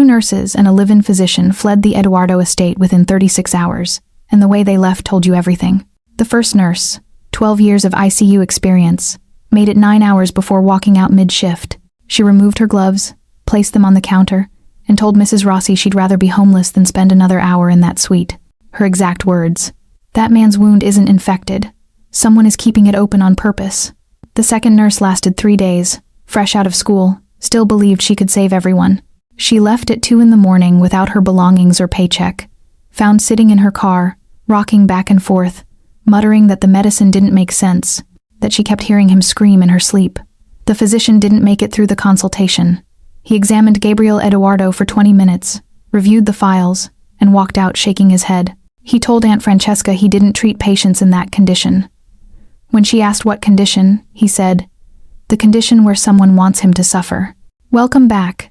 2 nurses and a live-in physician fled the Eduardo estate within 36 hours, and the way they left told you everything. The first nurse, 12 years of ICU experience, made it 9 hours before walking out mid-shift. She removed her gloves, placed them on the counter, and told Mrs. Rossi she'd rather be homeless than spend another hour in that suite. Her exact words: "That man's wound isn't infected. Someone is keeping it open on purpose." The second nurse lasted 3 days, fresh out of school, still believed she could save everyone. She left at 2 in the morning without her belongings or paycheck, found sitting in her car, rocking back and forth, muttering that the medicine didn't make sense, that she kept hearing him scream in her sleep. The physician didn't make it through the consultation. He examined Gabriel Eduardo for 20 minutes, reviewed the files, and walked out shaking his head. He told Aunt Francesca he didn't treat patients in that condition. When she asked what condition, he said, "The condition where someone wants him to suffer." Welcome back.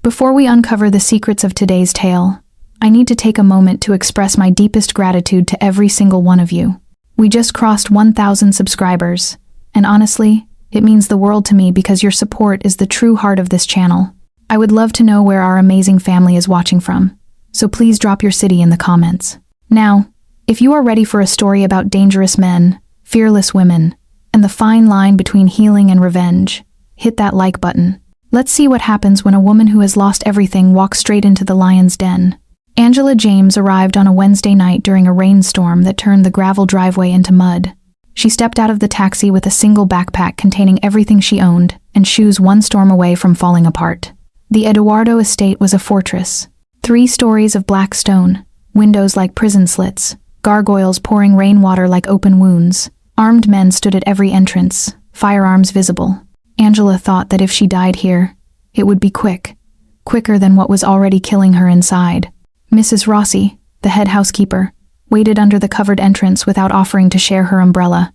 Before we uncover the secrets of today's tale, I need to take a moment to express my deepest gratitude to every single one of you. We just crossed 1,000 subscribers, and honestly, it means the world to me because your support is the true heart of this channel. I would love to know where our amazing family is watching from, so please drop your city in the comments. Now, if you are ready for a story about dangerous men, fearless women, and the fine line between healing and revenge, hit that like button. Let's see what happens when a woman who has lost everything walks straight into the lion's den. Angela James arrived on a Wednesday night during a rainstorm that turned the gravel driveway into mud. She stepped out of the taxi with a single backpack containing everything she owned and shoes one storm away from falling apart. The Eduardo estate was a fortress. 3 stories of black stone, windows like prison slits, gargoyles pouring rainwater like open wounds. Armed men stood at every entrance, firearms visible. Angela thought that if she died here, it would be quicker than what was already killing her inside. Mrs. Rossi, the head housekeeper, waited under the covered entrance without offering to share her umbrella.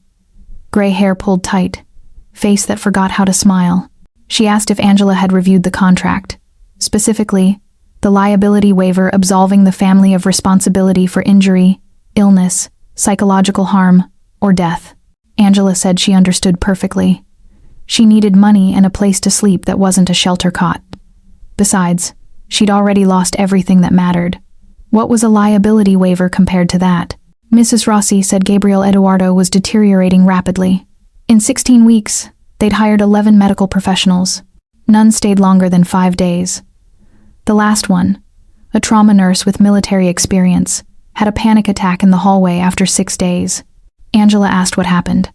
Gray hair pulled tight, face that forgot how to smile. She asked if Angela had reviewed the contract, specifically, the liability waiver absolving the family of responsibility for injury, illness, psychological harm, or death. Angela said she understood perfectly. She needed money and a place to sleep that wasn't a shelter cot. Besides, she'd already lost everything that mattered. What was a liability waiver compared to that? Mrs. Rossi said Gabriel Eduardo was deteriorating rapidly. In 16 weeks, they'd hired 11 medical professionals. None stayed longer than 5 days. The last one, a trauma nurse with military experience, had a panic attack in the hallway after 6 days. Angela asked what happened.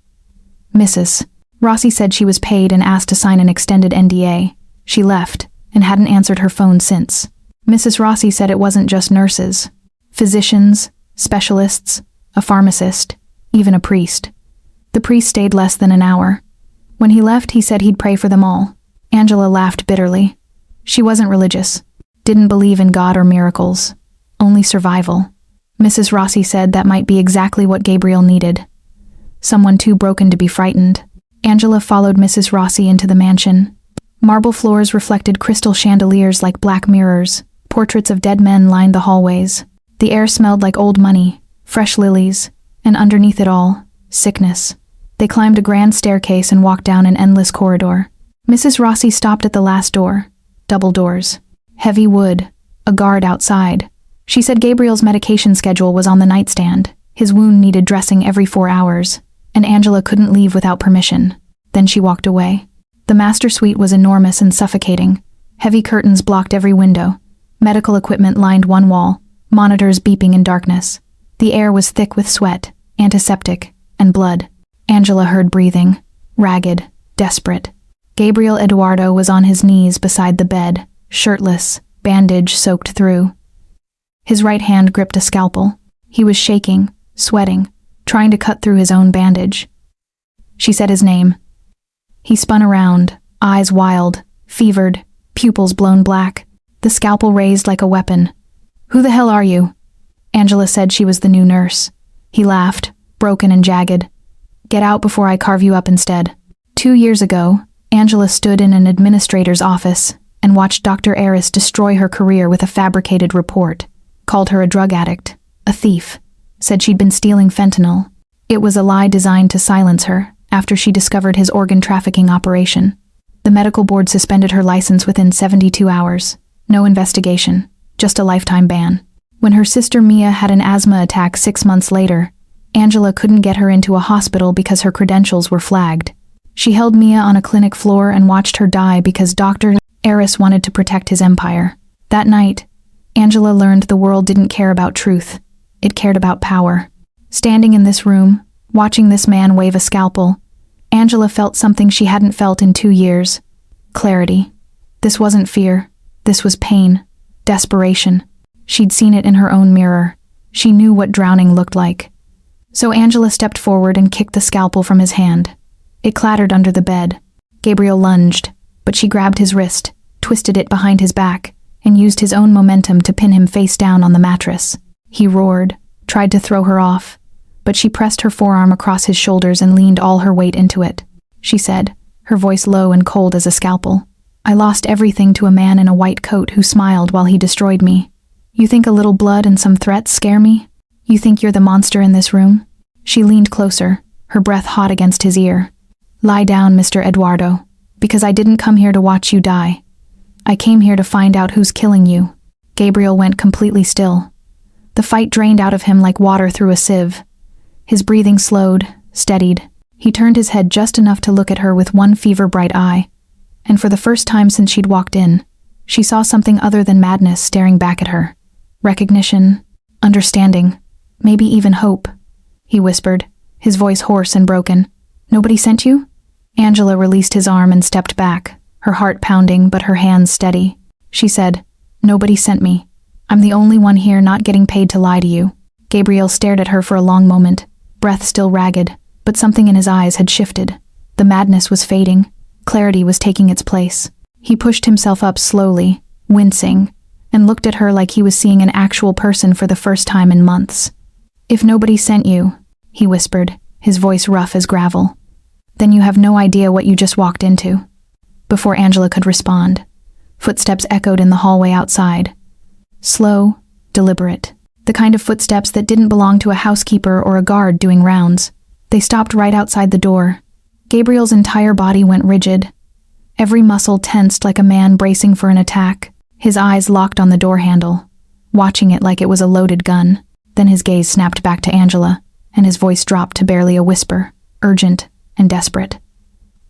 Mrs. Rossi said she was paid and asked to sign an extended NDA. She left and hadn't answered her phone since. Mrs. Rossi said it wasn't just nurses. Physicians, specialists, a pharmacist, even a priest. The priest stayed less than an hour. When he left, he said he'd pray for them all. Angela laughed bitterly. She wasn't religious, didn't believe in God or miracles, only survival. Mrs. Rossi said that might be exactly what Gabriel needed. Someone too broken to be frightened. Angela followed Mrs. Rossi into the mansion. Marble floors reflected crystal chandeliers like black mirrors. Portraits of dead men lined the hallways. The air smelled like old money, fresh lilies, and underneath it all, sickness. They climbed a grand staircase and walked down an endless corridor. Mrs. Rossi stopped at the last door. Double doors. Heavy wood. A guard outside. She said Gabriel's medication schedule was on the nightstand. His wound needed dressing every 4 hours, and Angela couldn't leave without permission. Then she walked away. The master suite was enormous and suffocating. Heavy curtains blocked every window. Medical equipment lined one wall, monitors beeping in darkness. The air was thick with sweat, antiseptic, and blood. Angela heard breathing, ragged, desperate. Gabriel Eduardo was on his knees beside the bed, shirtless, bandage soaked through. His right hand gripped a scalpel. He was shaking, sweating, trying to cut through his own bandage. She said his name. He spun around, eyes wild, fevered, pupils blown black, the scalpel raised like a weapon. "Who the hell are you?" Angela said she was the new nurse. He laughed, broken and jagged. "Get out before I carve you up instead." 2 years ago, Angela stood in an administrator's office and watched Dr. Aris destroy her career with a fabricated report, called her a drug addict, a thief, said she'd been stealing fentanyl. It was a lie designed to silence her after she discovered his organ trafficking operation. The medical board suspended her license within 72 hours. No investigation, just a lifetime ban. When her sister Mia had an asthma attack 6 months later, Angela couldn't get her into a hospital because her credentials were flagged. She held Mia on a clinic floor and watched her die because Dr. Eris wanted to protect his empire. That night, Angela learned the world didn't care about truth. It cared about power. Standing in this room, watching this man wave a scalpel, Angela felt something she hadn't felt in 2 years. Clarity. This wasn't fear. This was pain. Desperation. She'd seen it in her own mirror. She knew what drowning looked like. So Angela stepped forward and kicked the scalpel from his hand. It clattered under the bed. Gabriel lunged, but she grabbed his wrist, twisted it behind his back, and used his own momentum to pin him face down on the mattress. He roared, tried to throw her off, but she pressed her forearm across his shoulders and leaned all her weight into it. She said, her voice low and cold as a scalpel, "I lost everything to a man in a white coat who smiled while he destroyed me. You think a little blood and some threats scare me? You think you're the monster in this room?" She leaned closer, her breath hot against his ear. "Lie down, Mr. Eduardo, because I didn't come here to watch you die. I came here to find out who's killing you." Gabriel went completely still. The fight drained out of him like water through a sieve. His breathing slowed, steadied. He turned his head just enough to look at her with one fever-bright eye. And for the first time since she'd walked in, she saw something other than madness staring back at her. Recognition, understanding, maybe even hope. He whispered, his voice hoarse and broken. "Nobody sent you?" Angela released his arm and stepped back, her heart pounding but her hands steady. She said, "Nobody sent me. I'm the only one here not getting paid to lie to you." Gabriel stared at her for a long moment, breath still ragged, but something in his eyes had shifted. The madness was fading. Clarity was taking its place. He pushed himself up slowly, wincing, and looked at her like he was seeing an actual person for the first time in months. "If nobody sent you," he whispered, his voice rough as gravel, "then you have no idea what you just walked into." Before Angela could respond, footsteps echoed in the hallway outside. Slow, deliberate. The kind of footsteps that didn't belong to a housekeeper or a guard doing rounds. They stopped right outside the door. Gabriel's entire body went rigid. Every muscle tensed like a man bracing for an attack. His eyes locked on the door handle, watching it like it was a loaded gun. Then his gaze snapped back to Angela, and his voice dropped to barely a whisper, urgent and desperate.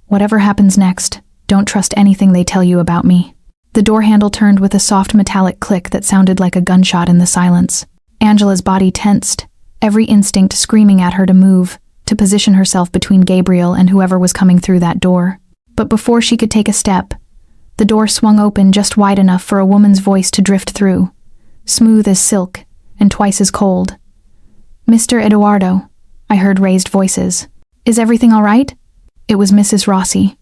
"Whatever happens next, don't trust anything they tell you about me." The door handle turned with a soft metallic click that sounded like a gunshot in the silence. Angela's body tensed, every instinct screaming at her to move, to position herself between Gabriel and whoever was coming through that door. But before she could take a step, the door swung open just wide enough for a woman's voice to drift through, smooth as silk and twice as cold. "Mr. Eduardo," I heard raised voices. "Is everything all right?" It was Mrs. Rossi.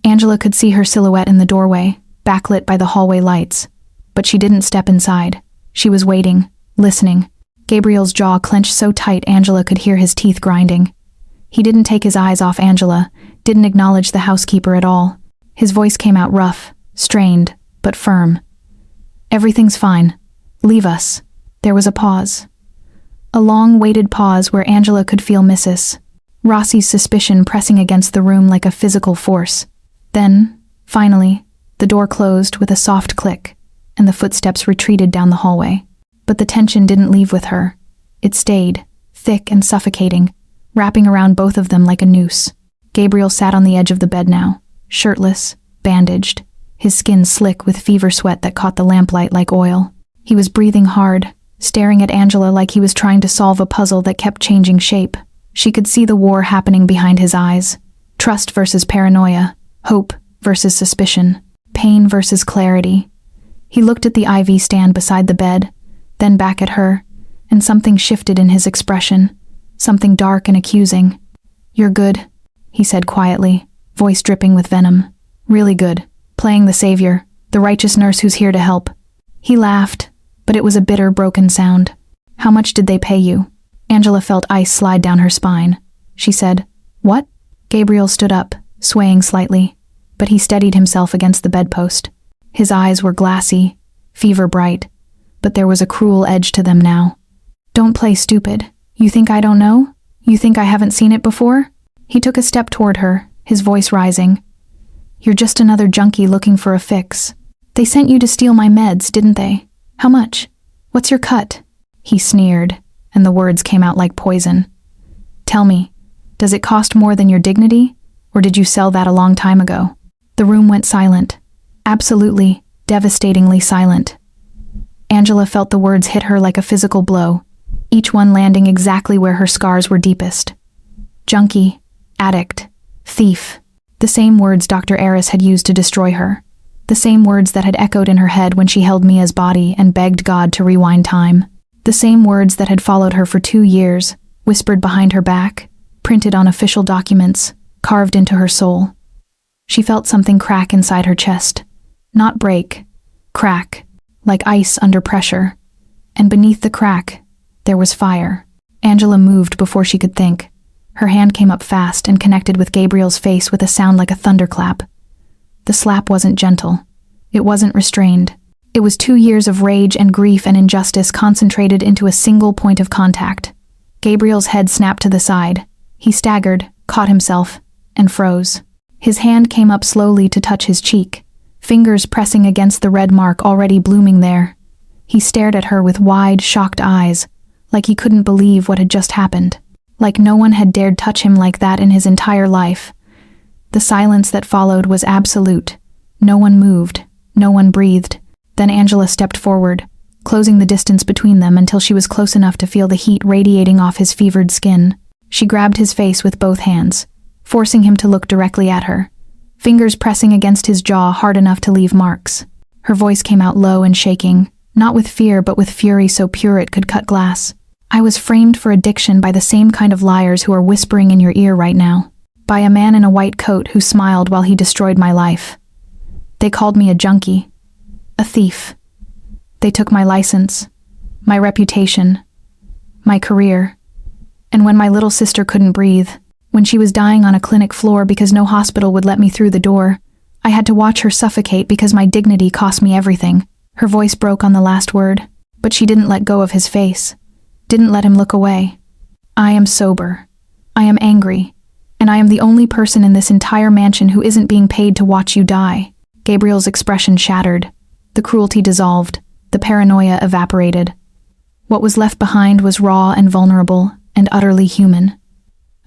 Angela could see her silhouette in the doorway, backlit by the hallway lights. But she didn't step inside. She was waiting, listening. Gabriel's jaw clenched so tight Angela could hear his teeth grinding. He didn't take his eyes off Angela, didn't acknowledge the housekeeper at all. His voice came out rough, strained, but firm. "Everything's fine. Leave us." There was a pause. A long-waited pause where Angela could feel Mrs. Rossi's suspicion pressing against the room like a physical force. Then, finally, the door closed with a soft click, and the footsteps retreated down the hallway. But the tension didn't leave with her. It stayed, thick and suffocating, wrapping around both of them like a noose. Gabriel sat on the edge of the bed now, shirtless, bandaged, his skin slick with fever sweat that caught the lamplight like oil. He was breathing hard, staring at Angela like he was trying to solve a puzzle that kept changing shape. She could see the war happening behind his eyes. Trust versus paranoia, hope versus suspicion, pain versus clarity. He looked at the IV stand beside the bed, then back at her, and something shifted in his expression, something dark and accusing. "You're good," he said quietly, voice dripping with venom. "Really good, playing the savior, the righteous nurse who's here to help." He laughed, but it was a bitter, broken sound. "How much did they pay you?" Angela felt ice slide down her spine. She said, "What?" Gabriel stood up, swaying slightly, but he steadied himself against the bedpost. His eyes were glassy, fever-bright, but there was a cruel edge to them now. "Don't play stupid. You think I don't know? You think I haven't seen it before?" He took a step toward her, his voice rising. "You're just another junkie looking for a fix. They sent you to steal my meds, didn't they? How much? What's your cut? He sneered, and the words came out like poison. Tell me, does it cost more than your dignity, or did you sell that a long time ago? The room went silent. Absolutely, devastatingly silent. Angela felt the words hit her like a physical blow, each one landing exactly where her scars were deepest. Junkie, addict, thief. The same words Dr. Eris had used to destroy her. The same words that had echoed in her head when she held Mia's body and begged God to rewind time. The same words that had followed her for 2 years, whispered behind her back, printed on official documents, carved into her soul. She felt something crack inside her chest. Not break, crack, like ice under pressure. And beneath the crack, there was fire. Angela moved before she could think. Her hand came up fast and connected with Gabriel's face with a sound like a thunderclap. The slap wasn't gentle. It wasn't restrained. It was 2 years of rage and grief and injustice concentrated into a single point of contact. Gabriel's head snapped to the side. He staggered, caught himself, and froze. His hand came up slowly to touch his cheek, fingers pressing against the red mark already blooming there. He stared at her with wide, shocked eyes, like he couldn't believe what had just happened. Like no one had dared touch him like that in his entire life. The silence that followed was absolute. No one moved. No one breathed. Then Angela stepped forward, closing the distance between them until she was close enough to feel the heat radiating off his fevered skin. She grabbed his face with both hands, forcing him to look directly at her, fingers pressing against his jaw hard enough to leave marks. Her voice came out low and shaking, not with fear but with fury so pure it could cut glass. I was framed for addiction by the same kind of liars who are whispering in your ear right now. By a man in a white coat who smiled while he destroyed my life. They called me a junkie, a thief. They took my license, my reputation, my career. And when my little sister couldn't breathe, when she was dying on a clinic floor because no hospital would let me through the door, I had to watch her suffocate because my dignity cost me everything. Her voice broke on the last word, but she didn't let go of his face, didn't let him look away. I am sober. I am angry. And I am the only person in this entire mansion who isn't being paid to watch you die. Gabriel's expression shattered. The cruelty dissolved. The paranoia evaporated. What was left behind was raw and vulnerable and utterly human.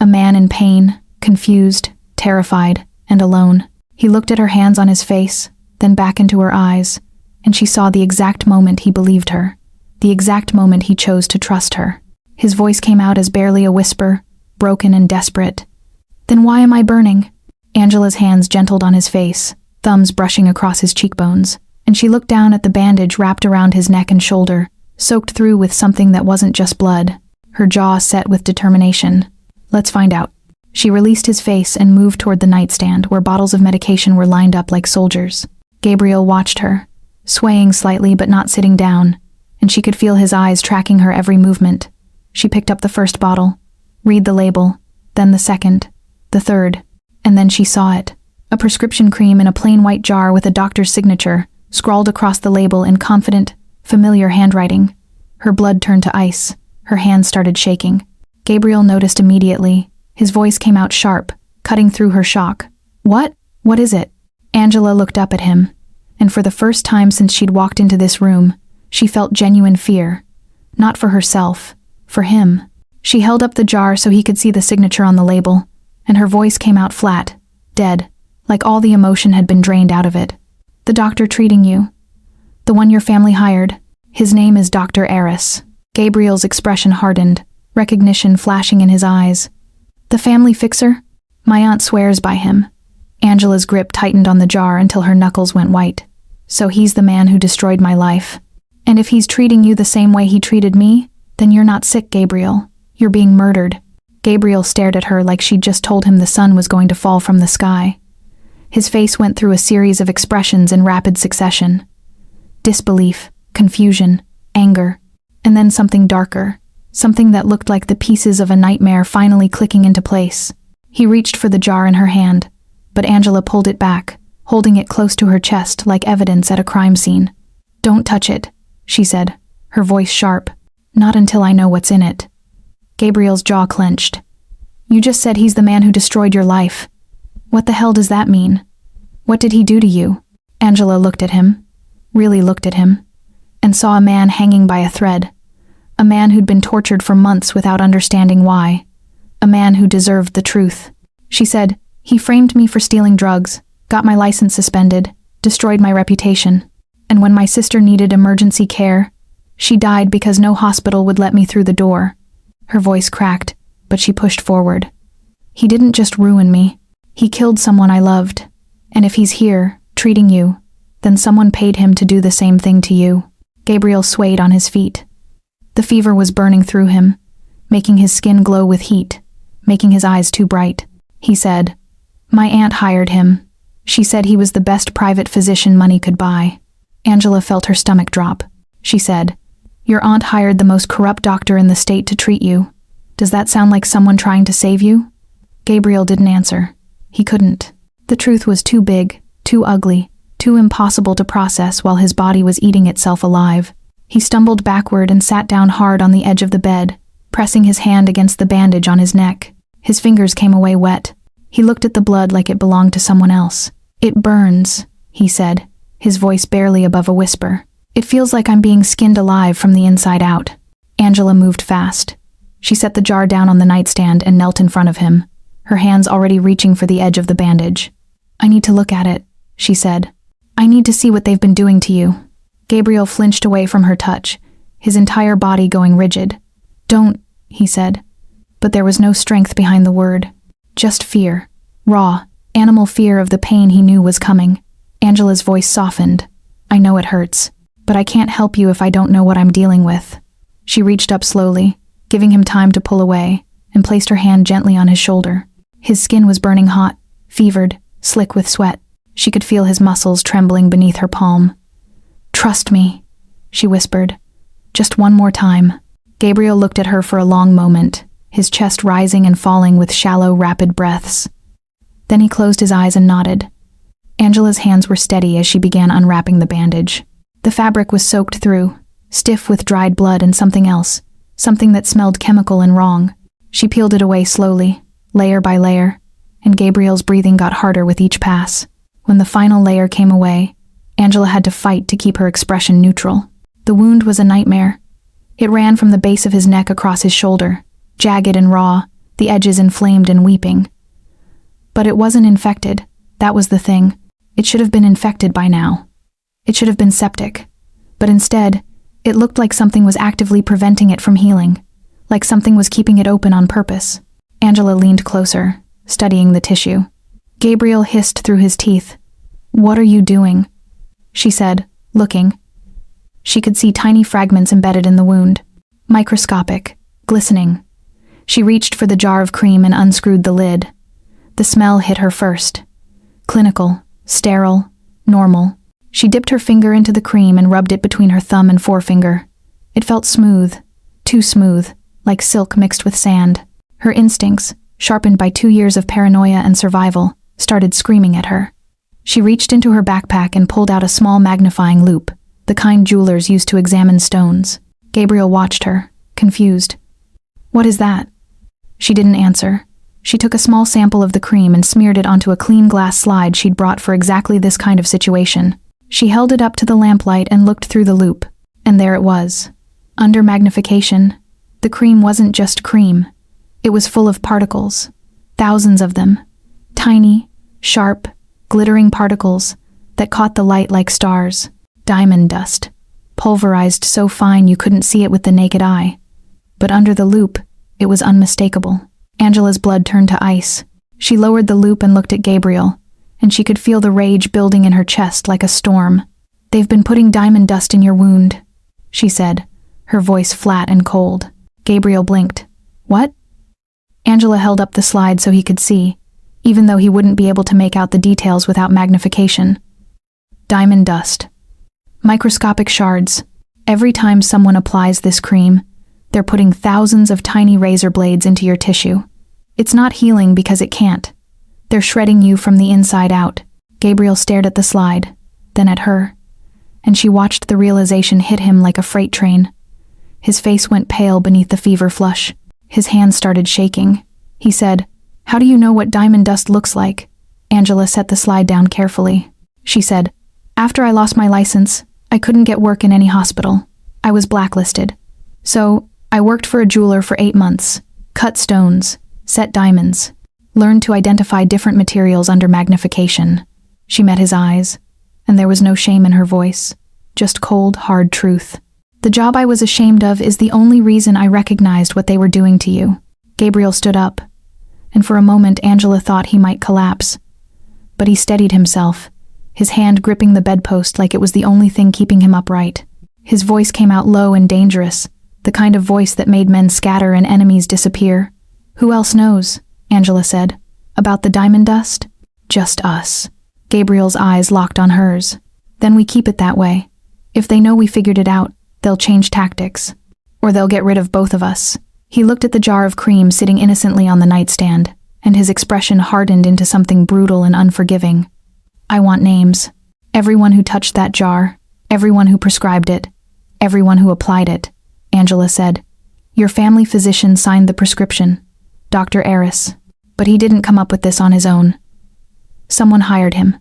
A man in pain, confused, terrified, and alone. He looked at her hands on his face, then back into her eyes, and she saw the exact moment he believed her, the exact moment he chose to trust her. His voice came out as barely a whisper, broken and desperate. Then why am I burning? Angela's hands gentled on his face, thumbs brushing across his cheekbones, and she looked down at the bandage wrapped around his neck and shoulder, soaked through with something that wasn't just blood. Her jaw set with determination. Let's find out. She released his face and moved toward the nightstand where bottles of medication were lined up like soldiers. Gabriel watched her, swaying slightly but not sitting down, and she could feel his eyes tracking her every movement. She picked up the first bottle, read the label, then the second, the third, and then she saw it. A prescription cream in a plain white jar with a doctor's signature, scrawled across the label in confident, familiar handwriting. Her blood turned to ice. Her hands started shaking. Gabriel noticed immediately. His voice came out sharp, cutting through her shock. What? What is it? Angela looked up at him, and for the first time since she'd walked into this room, she felt genuine fear. Not for herself, for him. She held up the jar so he could see the signature on the label, and her voice came out flat, dead, like all the emotion had been drained out of it. The doctor treating you. The one your family hired. His name is Dr. Eris. Gabriel's expression hardened, recognition flashing in his eyes. The family fixer? My aunt swears by him. Angela's grip tightened on the jar until her knuckles went white. So he's the man who destroyed my life. And if he's treating you the same way he treated me, then you're not sick, Gabriel. You're being murdered. Gabriel stared at her like she'd just told him the sun was going to fall from the sky. His face went through a series of expressions in rapid succession. Disbelief, confusion, anger, and then something darker, something that looked like the pieces of a nightmare finally clicking into place. He reached for the jar in her hand, but Angela pulled it back, holding it close to her chest like evidence at a crime scene. Don't touch it, she said, her voice sharp. Not until I know what's in it. Gabriel's jaw clenched. You just said he's the man who destroyed your life. What the hell does that mean? What did he do to you? Angela looked at him, really looked at him, and saw a man hanging by a thread. A man who'd been tortured for months without understanding why. A man who deserved the truth. She said, "He framed me for stealing drugs, got my license suspended, destroyed my reputation. And when my sister needed emergency care, she died because no hospital would let me through the door." Her voice cracked, but she pushed forward. "He didn't just ruin me. He killed someone I loved. And if he's here, treating you, then someone paid him to do the same thing to you." Gabriel swayed on his feet. The fever was burning through him, making his skin glow with heat, making his eyes too bright. He said, "My aunt hired him. She said he was the best private physician money could buy." Angela felt her stomach drop. She said, "Your aunt hired the most corrupt doctor in the state to treat you. Does that sound like someone trying to save you?" Gabriel didn't answer. He couldn't. The truth was too big, too ugly, too impossible to process while his body was eating itself alive. He stumbled backward and sat down hard on the edge of the bed, pressing his hand against the bandage on his neck. His fingers came away wet. He looked at the blood like it belonged to someone else. "It burns," he said, his voice barely above a whisper. "It feels like I'm being skinned alive from the inside out." Angela moved fast. She set the jar down on the nightstand and knelt in front of him, her hands already reaching for the edge of the bandage. "I need to look at it," she said. "I need to see what they've been doing to you." Gabriel flinched away from her touch, his entire body going rigid. "Don't," he said. But there was no strength behind the word. Just fear. Raw, animal fear of the pain he knew was coming. Angela's voice softened. "I know it hurts, but I can't help you if I don't know what I'm dealing with." She reached up slowly, giving him time to pull away, and placed her hand gently on his shoulder. His skin was burning hot, fevered, slick with sweat. She could feel his muscles trembling beneath her palm. "Trust me," she whispered. "Just one more time." Gabriel looked at her for a long moment, his chest rising and falling with shallow, rapid breaths. Then he closed his eyes and nodded. Angela's hands were steady as she began unwrapping the bandage. The fabric was soaked through, stiff with dried blood and something else, something that smelled chemical and wrong. She peeled it away slowly, layer by layer, and Gabriel's breathing got harder with each pass. When the final layer came away, Angela had to fight to keep her expression neutral. The wound was a nightmare. It ran from the base of his neck across his shoulder, jagged and raw, the edges inflamed and weeping. But it wasn't infected. That was the thing. It should have been infected by now. It should have been septic. But instead, it looked like something was actively preventing it from healing, like something was keeping it open on purpose. Angela leaned closer, studying the tissue. Gabriel hissed through his teeth. "What are you doing?" she said, looking. She could see tiny fragments embedded in the wound, microscopic, glistening. She reached for the jar of cream and unscrewed the lid. The smell hit her first. Clinical, sterile, normal. She dipped her finger into the cream and rubbed it between her thumb and forefinger. It felt smooth, too smooth, like silk mixed with sand. Her instincts, sharpened by 2 years of paranoia and survival, started screaming at her. She reached into her backpack and pulled out a small magnifying loupe, the kind jewelers use to examine stones. Gabriel watched her, confused. "What is that?" She didn't answer. She took a small sample of the cream and smeared it onto a clean glass slide she'd brought for exactly this kind of situation. She held it up to the lamplight and looked through the loupe, and there it was. Under magnification, the cream wasn't just cream. It was full of particles, thousands of them, tiny, sharp, glittering particles that caught the light like stars. Diamond dust, pulverized so fine you couldn't see it with the naked eye. But under the loupe, it was unmistakable. Angela's blood turned to ice. She lowered the loupe and looked at Gabriel, and she could feel the rage building in her chest like a storm. "They've been putting diamond dust in your wound," she said, her voice flat and cold. Gabriel blinked. "What?" Angela held up the slide so he could see, even though he wouldn't be able to make out the details without magnification. Diamond dust. Microscopic shards. Every time someone applies this cream, they're putting thousands of tiny razor blades into your tissue. It's not healing because it can't. They're shredding you from the inside out. Gabriel stared at the slide, then at her, and she watched the realization hit him like a freight train. His face went pale beneath the fever flush. His hands started shaking. He said, "How do you know what diamond dust looks like?" Angela set the slide down carefully. She said, "After I lost my license, I couldn't get work in any hospital. I was blacklisted. So, I worked for a jeweler for 8 months, cut stones, set diamonds, learned to identify different materials under magnification. She met his eyes, and there was no shame in her voice, just cold, hard truth. The job I was ashamed of is the only reason I recognized what they were doing to you. Gabriel stood up, and for a moment Angela thought he might collapse. But he steadied himself, his hand gripping the bedpost like it was the only thing keeping him upright. His voice came out low and dangerous, the kind of voice that made men scatter and enemies disappear. Who else knows, Angela said, about the diamond dust? Just us. Gabriel's eyes locked on hers. Then we keep it that way. If they know we figured it out, they'll change tactics. Or they'll get rid of both of us. He looked at the jar of cream sitting innocently on the nightstand, and his expression hardened into something brutal and unforgiving. I want names. Everyone who touched that jar, everyone who prescribed it, everyone who applied it, Angela said. Your family physician signed the prescription, Dr. Eris. But he didn't come up with this on his own. Someone hired him.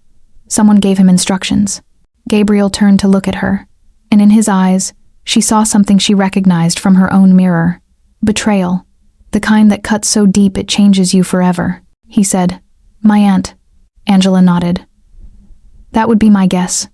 Someone gave him instructions. Gabriel turned to look at her, and in his eyes, she saw something she recognized from her own mirror. Betrayal. The kind that cuts so deep it changes you forever. He said, My aunt. Angela nodded. That would be my guess.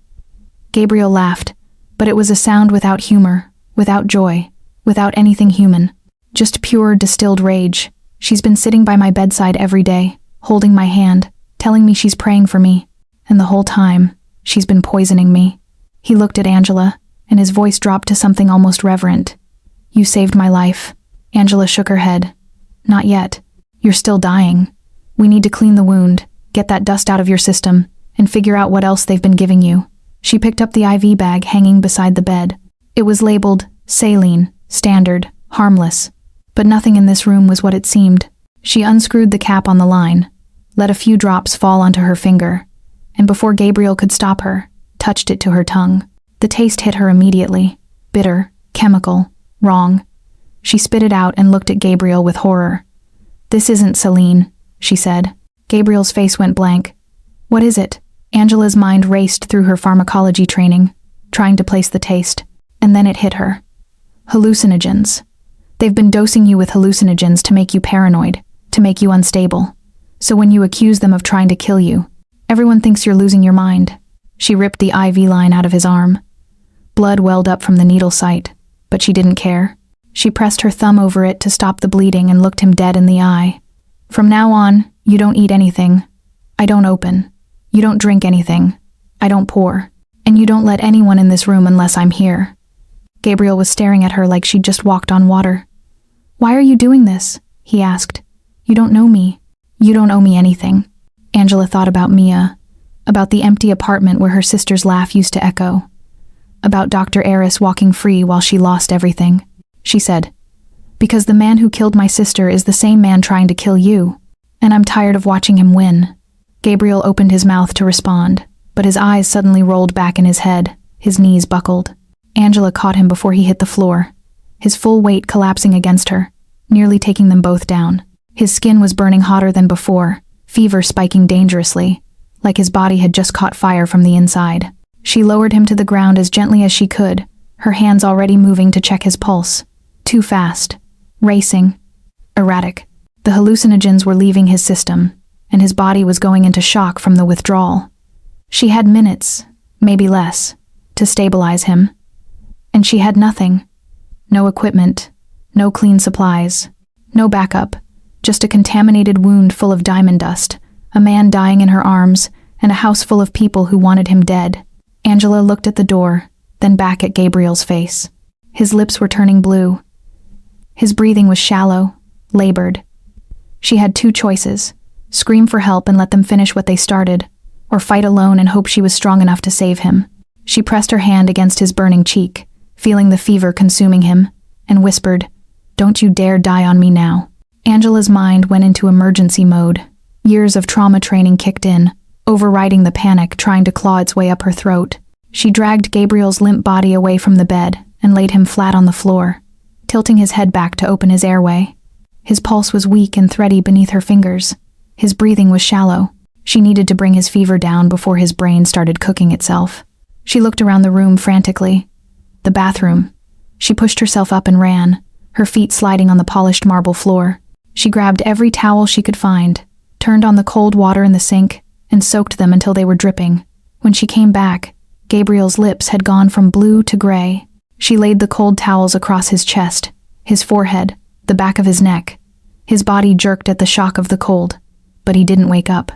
Gabriel laughed, but it was a sound without humor, without joy, without anything human. Just pure, distilled rage. She's been sitting by my bedside every day, holding my hand, telling me she's praying for me. And the whole time, she's been poisoning me. He looked at Angela, and his voice dropped to something almost reverent. You saved my life. Angela shook her head. Not yet. You're still dying. We need to clean the wound, get that dust out of your system, and figure out what else they've been giving you. She picked up the IV bag hanging beside the bed. It was labeled saline, standard, harmless. But nothing in this room was what it seemed. She unscrewed the cap on the line, let a few drops fall onto her finger, and before Gabriel could stop her, touched it to her tongue. The taste hit her immediately. Bitter, chemical, wrong. She spit it out and looked at Gabriel with horror. This isn't saline, she said. Gabriel's face went blank. What is it? Angela's mind raced through her pharmacology training, trying to place the taste, and then it hit her. Hallucinogens. They've been dosing you with hallucinogens to make you paranoid, to make you unstable. So when you accuse them of trying to kill you, everyone thinks you're losing your mind. She ripped the IV line out of his arm. Blood welled up from the needle site, but she didn't care. She pressed her thumb over it to stop the bleeding and looked him dead in the eye. From now on, you don't eat anything. I don't open. You don't drink anything. I don't pour. And you don't let anyone in this room unless I'm here. Gabriel was staring at her like she'd just walked on water. Why are you doing this? He asked. You don't know me. You don't owe me anything. Angela thought about Mia, about the empty apartment where her sister's laugh used to echo, about Dr. Eris walking free while she lost everything. She said, Because the man who killed my sister is the same man trying to kill you, and I'm tired of watching him win. Gabriel opened his mouth to respond, but his eyes suddenly rolled back in his head, his knees buckled. Angela caught him before he hit the floor, his full weight collapsing against her, nearly taking them both down. His skin was burning hotter than before, fever spiking dangerously, like his body had just caught fire from the inside. She lowered him to the ground as gently as she could, her hands already moving to check his pulse. Too fast. Racing. Erratic. The hallucinogens were leaving his system, and his body was going into shock from the withdrawal. She had minutes, maybe less, to stabilize him. And she had nothing. No equipment, no clean supplies, no backup, just a contaminated wound full of diamond dust, a man dying in her arms, and a house full of people who wanted him dead. Angela looked at the door, then back at Gabriel's face. His lips were turning blue. His breathing was shallow, labored. She had two choices: scream for help and let them finish what they started, or fight alone and hope she was strong enough to save him. She pressed her hand against his burning cheek, feeling the fever consuming him, and whispered, Don't you dare die on me now. Angela's mind went into emergency mode. Years of trauma training kicked in, overriding the panic trying to claw its way up her throat. She dragged Gabriel's limp body away from the bed and laid him flat on the floor, tilting his head back to open his airway. His pulse was weak and thready beneath her fingers. His breathing was shallow. She needed to bring his fever down before his brain started cooking itself. She looked around the room frantically. The bathroom. She pushed herself up and ran, her feet sliding on the polished marble floor. She grabbed every towel she could find, turned on the cold water in the sink, and soaked them until they were dripping. When she came back, Gabriel's lips had gone from blue to gray. She laid the cold towels across his chest, his forehead, the back of his neck. His body jerked at the shock of the cold, but he didn't wake up.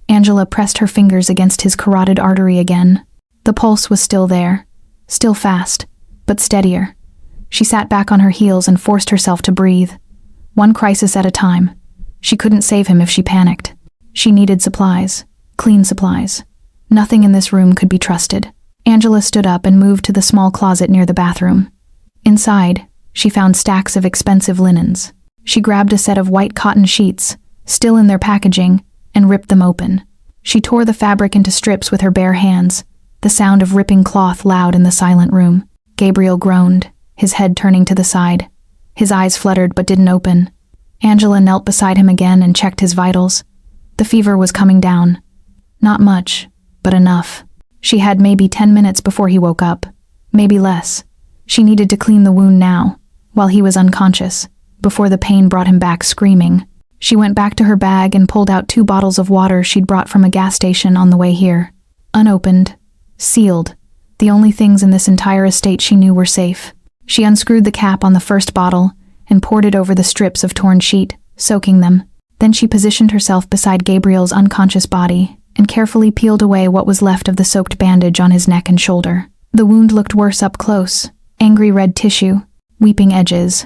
Angela pressed her fingers against his carotid artery again. The pulse was still there, still fast, but steadier. She sat back on her heels and forced herself to breathe. One crisis at a time. She couldn't save him if she panicked. She needed supplies, clean supplies. Nothing in this room could be trusted. Angela stood up and moved to the small closet near the bathroom. Inside, she found stacks of expensive linens. She grabbed a set of white cotton sheets, still in their packaging, and ripped them open. She tore the fabric into strips with her bare hands, the sound of ripping cloth loud in the silent room. Gabriel groaned, his head turning to the side. His eyes fluttered but didn't open. Angela knelt beside him again and checked his vitals. The fever was coming down. Not much, but enough. She had maybe 10 minutes before he woke up. Maybe less. She needed to clean the wound now, while he was unconscious, before the pain brought him back screaming. She went back to her bag and pulled out 2 bottles of water she'd brought from a gas station on the way here. Unopened. Sealed. The only things in this entire estate she knew were safe. She unscrewed the cap on the first bottle and poured it over the strips of torn sheet, soaking them. Then she positioned herself beside Gabriel's unconscious body and carefully peeled away what was left of the soaked bandage on his neck and shoulder. The wound looked worse up close, angry red tissue, weeping edges,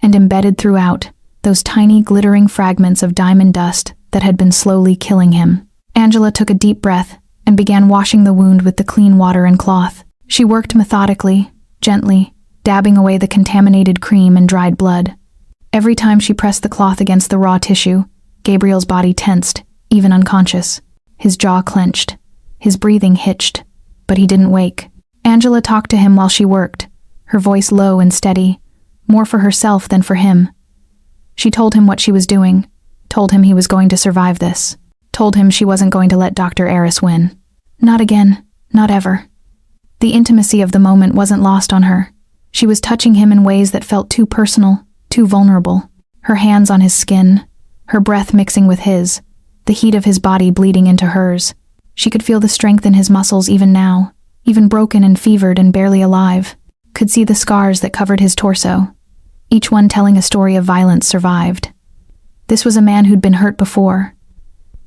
and embedded throughout, those tiny glittering fragments of diamond dust that had been slowly killing him. Angela took a deep breath and began washing the wound with the clean water and cloth. She worked methodically, gently, dabbing away the contaminated cream and dried blood. Every time she pressed the cloth against the raw tissue, Gabriel's body tensed, even unconscious. His jaw clenched, his breathing hitched, but he didn't wake. Angela talked to him while she worked, her voice low and steady, more for herself than for him. She told him what she was doing, told him he was going to survive this, told him she wasn't going to let Dr. Eris win. Not again, not ever. The intimacy of the moment wasn't lost on her. She was touching him in ways that felt too personal, too vulnerable. Her hands on his skin, her breath mixing with his, the heat of his body bleeding into hers. She could feel the strength in his muscles even now, even broken and fevered and barely alive. Could see the scars that covered his torso, each one telling a story of violence survived. This was a man who'd been hurt before,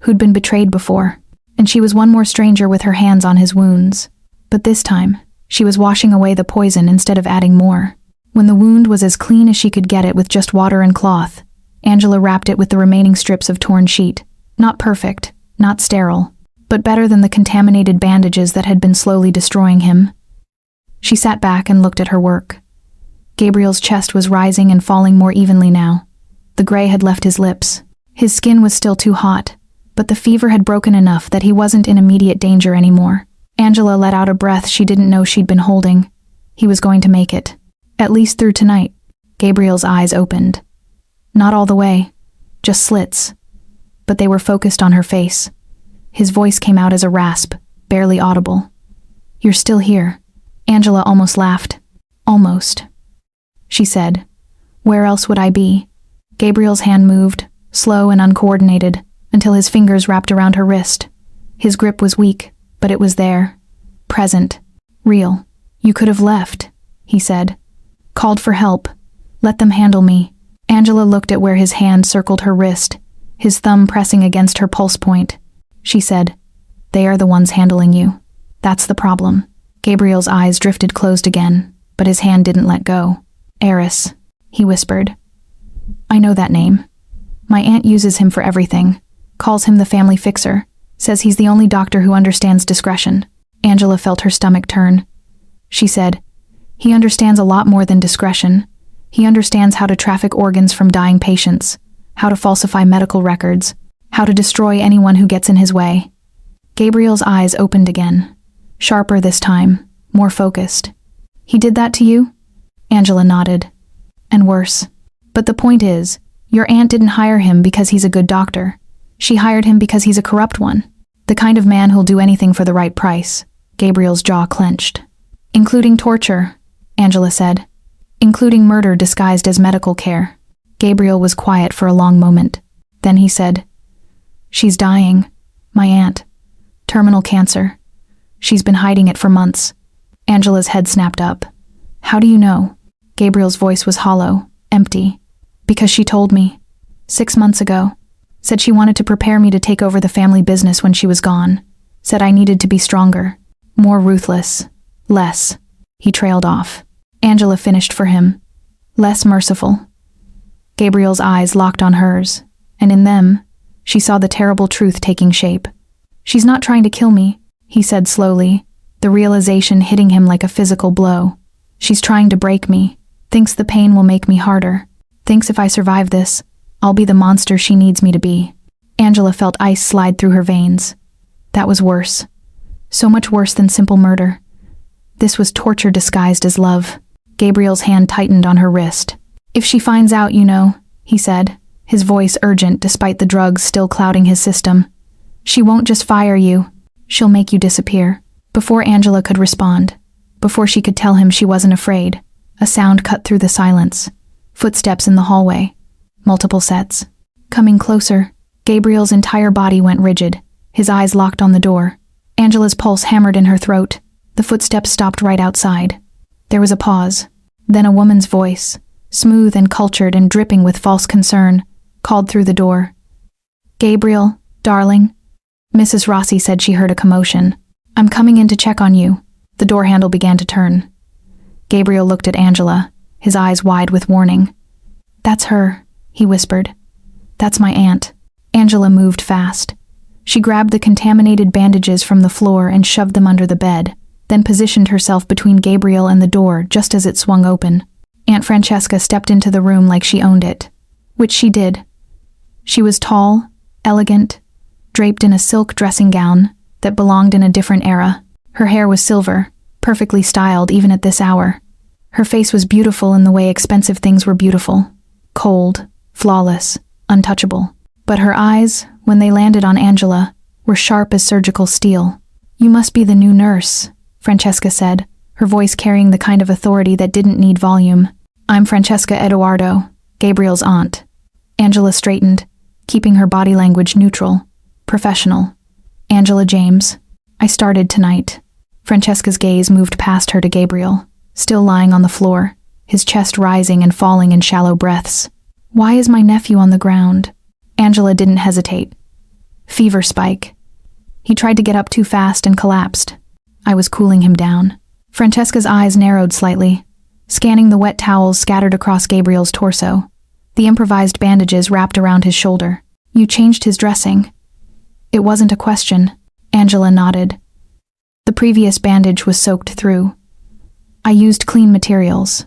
who'd been betrayed before, and she was one more stranger with her hands on his wounds. But this time, she was washing away the poison instead of adding more. When the wound was as clean as she could get it with just water and cloth, Angela wrapped it with the remaining strips of torn sheet. Not perfect, not sterile, but better than the contaminated bandages that had been slowly destroying him. She sat back and looked at her work. Gabriel's chest was rising and falling more evenly now. The gray had left his lips. His skin was still too hot, but the fever had broken enough that he wasn't in immediate danger anymore. Angela let out a breath she didn't know she'd been holding. He was going to make it. At least through tonight. Gabriel's eyes opened. Not all the way, just slits. But they were focused on her face. His voice came out as a rasp, barely audible. "You're still here." Angela almost laughed. "Almost," she said. "Where else would I be?" Gabriel's hand moved, slow and uncoordinated, until his fingers wrapped around her wrist. His grip was weak, but it was there. Present. Real. "You could have left," he said. "Called for help. Let them handle me." Angela looked at where his hand circled her wrist, his thumb pressing against her pulse point. She said, "They are the ones handling you. That's the problem." Gabriel's eyes drifted closed again, but his hand didn't let go. "Eris," he whispered. "I know that name. My aunt uses him for everything, calls him the family fixer, says he's the only doctor who understands discretion." Angela felt her stomach turn. She said, "He understands a lot more than discretion. He understands how to traffic organs from dying patients, how to falsify medical records, how to destroy anyone who gets in his way." Gabriel's eyes opened again, sharper this time, more focused. "He did that to you?" Angela nodded. "And worse. But the point is, your aunt didn't hire him because he's a good doctor. She hired him because he's a corrupt one. The kind of man who'll do anything for the right price." Gabriel's jaw clenched. Including torture, Angela said. Including murder disguised as medical care. Gabriel was quiet for a long moment. Then he said, "She's dying. My aunt. Terminal cancer. She's been hiding it for months." Angela's head snapped up. "How do you know?" Gabriel's voice was hollow, empty. "Because she told me. 6 months ago. Said she wanted to prepare me to take over the family business when she was gone. Said I needed to be stronger. More ruthless. Less." He trailed off. Angela finished for him. "Less merciful." Gabriel's eyes locked on hers, and in them, she saw the terrible truth taking shape. "She's not trying to kill me," he said slowly, the realization hitting him like a physical blow. "She's trying to break me. Thinks the pain will make me harder. Thinks if I survive this, I'll be the monster she needs me to be." Angela felt ice slide through her veins. That was worse. So much worse than simple murder. This was torture disguised as love. Gabriel's hand tightened on her wrist. "If she finds out, you know," he said, his voice urgent despite the drugs still clouding his system. "She won't just fire you. She'll make you disappear." Before Angela could respond, before she could tell him she wasn't afraid, a sound cut through the silence. Footsteps in the hallway. Multiple sets. Coming closer, Gabriel's entire body went rigid, his eyes locked on the door. Angela's pulse hammered in her throat. The footsteps stopped right outside. There was a pause. Then a woman's voice, smooth and cultured and dripping with false concern, called through the door. "Gabriel, darling." Mrs. Rossi said she heard a commotion. "I'm coming in to check on you." The door handle began to turn. Gabriel looked at Angela, his eyes wide with warning. "That's her," he whispered. "That's my aunt." Angela moved fast. She grabbed the contaminated bandages from the floor and shoved them under the bed, then positioned herself between Gabriel and the door just as it swung open. Aunt Francesca stepped into the room like she owned it, which she did. She was tall, elegant, draped in a silk dressing gown that belonged in a different era. Her hair was silver, perfectly styled even at this hour. Her face was beautiful in the way expensive things were beautiful. Cold, flawless, untouchable. But her eyes, when they landed on Angela, were sharp as surgical steel. "You must be the new nurse," Francesca said, her voice carrying the kind of authority that didn't need volume. "I'm Francesca Edoardo, Gabriel's aunt." Angela straightened, keeping her body language neutral, professional. "Angela James. I started tonight." Francesca's gaze moved past her to Gabriel, still lying on the floor, his chest rising and falling in shallow breaths. "Why is my nephew on the ground?" Angela didn't hesitate. "Fever spike." He tried to get up too fast and collapsed. I was cooling him down. Francesca's eyes narrowed slightly, scanning the wet towels scattered across Gabriel's torso, the improvised bandages wrapped around his shoulder. "You changed his dressing." "It wasn't a question." Angela nodded. "The previous bandage was soaked through. I used clean materials."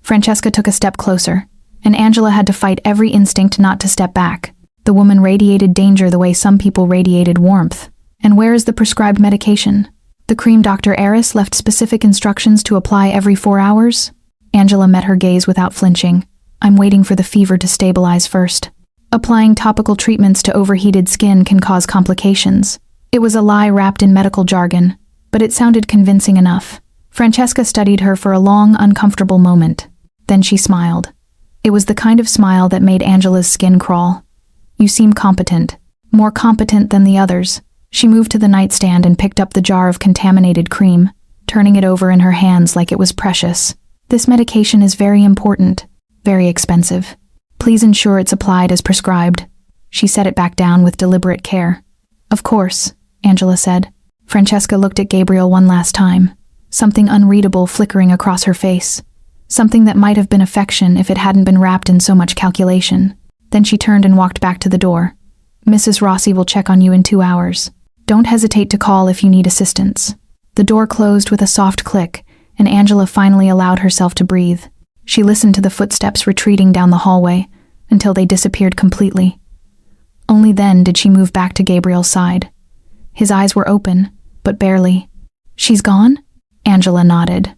Francesca took a step closer, and Angela had to fight every instinct not to step back. The woman radiated danger the way some people radiated warmth. "And where is the prescribed medication?" "The cream Dr. Eris left specific instructions to apply every 4 hours." Angela met her gaze without flinching. "I'm waiting for the fever to stabilize first. Applying topical treatments to overheated skin can cause complications." It was a lie wrapped in medical jargon, but it sounded convincing enough. Francesca studied her for a long, uncomfortable moment. Then she smiled. It was the kind of smile that made Angela's skin crawl. "You seem competent. More competent than the others." She moved to the nightstand and picked up the jar of contaminated cream, turning it over in her hands like it was precious. "This medication is very important, very expensive. Please ensure it's applied as prescribed." She set it back down with deliberate care. "Of course," Angela said. Francesca looked at Gabriel one last time, something unreadable flickering across her face, something that might have been affection if it hadn't been wrapped in so much calculation. Then she turned and walked back to the door. "Mrs. Rossi will check on you in 2 hours. Don't hesitate to call if you need assistance." The door closed with a soft click, and Angela finally allowed herself to breathe. She listened to the footsteps retreating down the hallway until they disappeared completely. Only then did she move back to Gabriel's side. His eyes were open, but barely. "She's gone?" Angela nodded.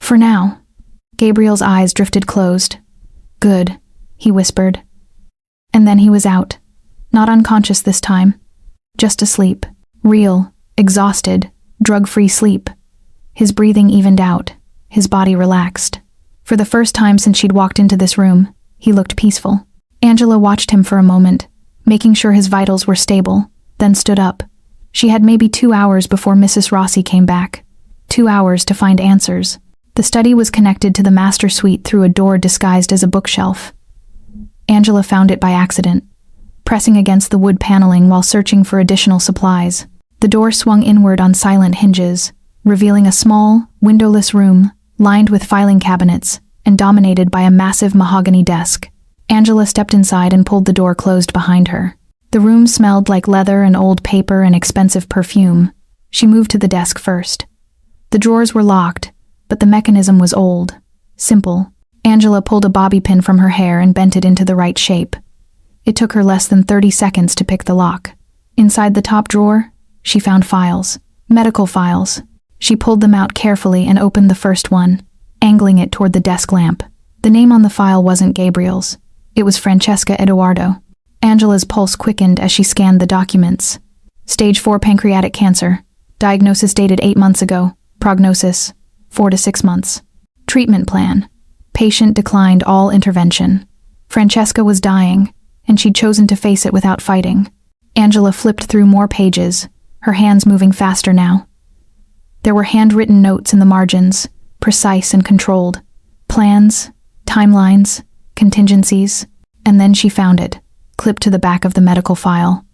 "For now." Gabriel's eyes drifted closed. "Good," he whispered. And then he was out. Not unconscious this time. Just asleep. Real, exhausted, drug-free sleep. His breathing evened out, his body relaxed. For the first time since she'd walked into this room, he looked peaceful. Angela watched him for a moment, making sure his vitals were stable, then stood up. She had maybe 2 hours before Mrs. Rossi came back. 2 hours to find answers. The study was connected to the master suite through a door disguised as a bookshelf. Angela found it by accident, pressing against the wood paneling while searching for additional supplies. The door swung inward on silent hinges, revealing a small, windowless room, lined with filing cabinets, and dominated by a massive mahogany desk. Angela stepped inside and pulled the door closed behind her. The room smelled like leather and old paper and expensive perfume. She moved to the desk first. The drawers were locked, but the mechanism was old, simple. Angela pulled a bobby pin from her hair and bent it into the right shape. It took her less than 30 seconds to pick the lock. Inside the top drawer, she found files, medical files. She pulled them out carefully and opened the first one, angling it toward the desk lamp. The name on the file wasn't Gabriel's. It was Francesca Edoardo. Angela's pulse quickened as she scanned the documents. Stage 4 pancreatic cancer. Diagnosis dated 8 months ago. Prognosis, 4 to 6 months. Treatment plan. Patient declined all intervention. Francesca was dying, and she'd chosen to face it without fighting. Angela flipped through more pages, her hands moving faster now. There were handwritten notes in the margins, precise and controlled. Plans, timelines, contingencies, and then she found it, clipped to the back of the medical file.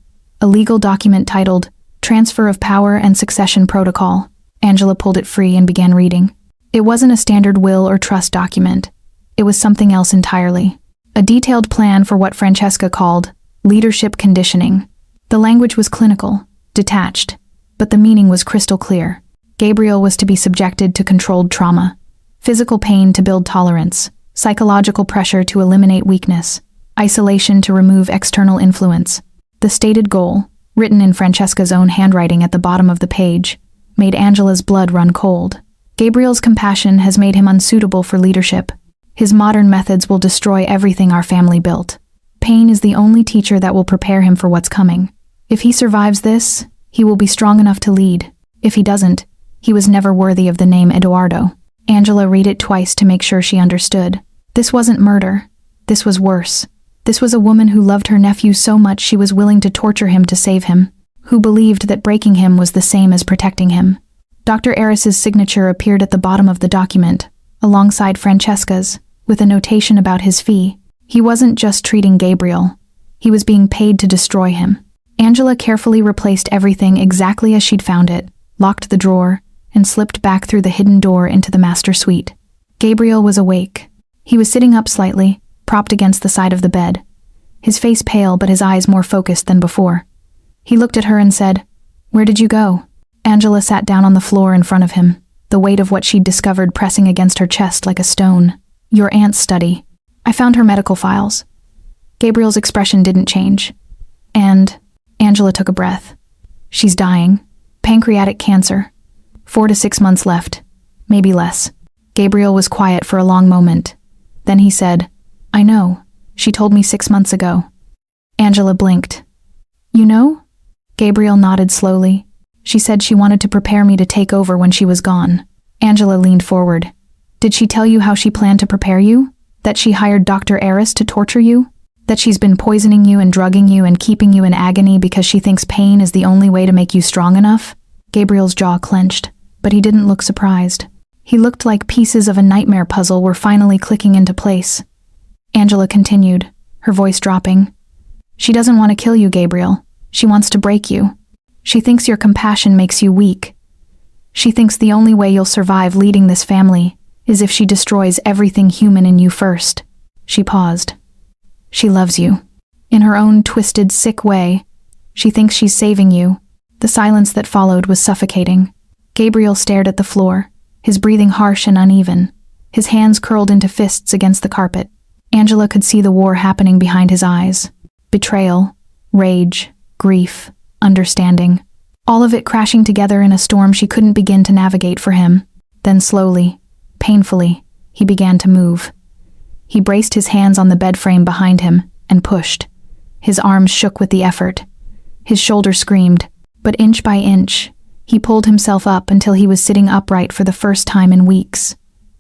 A legal document titled, Transfer of Power and Succession Protocol. Angela pulled it free and began reading. It wasn't a standard will or trust document. It was something else entirely. A detailed plan for what Francesca called leadership conditioning. The language was clinical, detached, but the meaning was crystal clear. Gabriel was to be subjected to controlled trauma, physical pain to build tolerance, psychological pressure to eliminate weakness, isolation to remove external influence. The stated goal, written in Francesca's own handwriting at the bottom of the page, made Angela's blood run cold. Gabriel's compassion has made him unsuitable for leadership. His modern methods will destroy everything our family built. Pain is the only teacher that will prepare him for what's coming. If he survives this, he will be strong enough to lead. If he doesn't, he was never worthy of the name Edoardo. Angela read it twice to make sure she understood. This wasn't murder. This was worse. This was a woman who loved her nephew so much she was willing to torture him to save him, who believed that breaking him was the same as protecting him. Dr. Eris's signature appeared at the bottom of the document, alongside Francesca's, with a notation about his fee. He wasn't just treating Gabriel. He was being paid to destroy him. Angela carefully replaced everything exactly as she'd found it, locked the drawer, and slipped back through the hidden door into the master suite. Gabriel was awake. He was sitting up slightly, propped against the side of the bed, his face pale but his eyes more focused than before. He looked at her and said, "Where did you go?" Angela sat down on the floor in front of him, the weight of what she'd discovered pressing against her chest like a stone. "Your aunt's study. I found her medical files." Gabriel's expression didn't change. "And," Angela took a breath, "she's dying. Pancreatic cancer. 4 to 6 months left. Maybe less." Gabriel was quiet for a long moment. Then he said, "I know. She told me 6 months ago." Angela blinked. "You know?" Gabriel nodded slowly. "She said she wanted to prepare me to take over when she was gone." Angela leaned forward. "Did she tell you how she planned to prepare you? That she hired Dr. Eris to torture you? That she's been poisoning you and drugging you and keeping you in agony because she thinks pain is the only way to make you strong enough?" Gabriel's jaw clenched, but he didn't look surprised. He looked like pieces of a nightmare puzzle were finally clicking into place. Angela continued, her voice dropping. "She doesn't want to kill you, Gabriel. She wants to break you. She thinks your compassion makes you weak. She thinks the only way you'll survive leading this family is if she destroys everything human in you first." She paused. "She loves you. In her own twisted, sick way. She thinks she's saving you." The silence that followed was suffocating. Gabriel stared at the floor, his breathing harsh and uneven, his hands curled into fists against the carpet. Angela could see the war happening behind his eyes. Betrayal, rage, grief, understanding. All of it crashing together in a storm she couldn't begin to navigate for him. Then slowly, painfully, he began to move. He braced his hands on the bed frame behind him and pushed. His arms shook with the effort. His shoulder screamed, but inch by inch, He pulled himself up until he was sitting upright for the first time in weeks.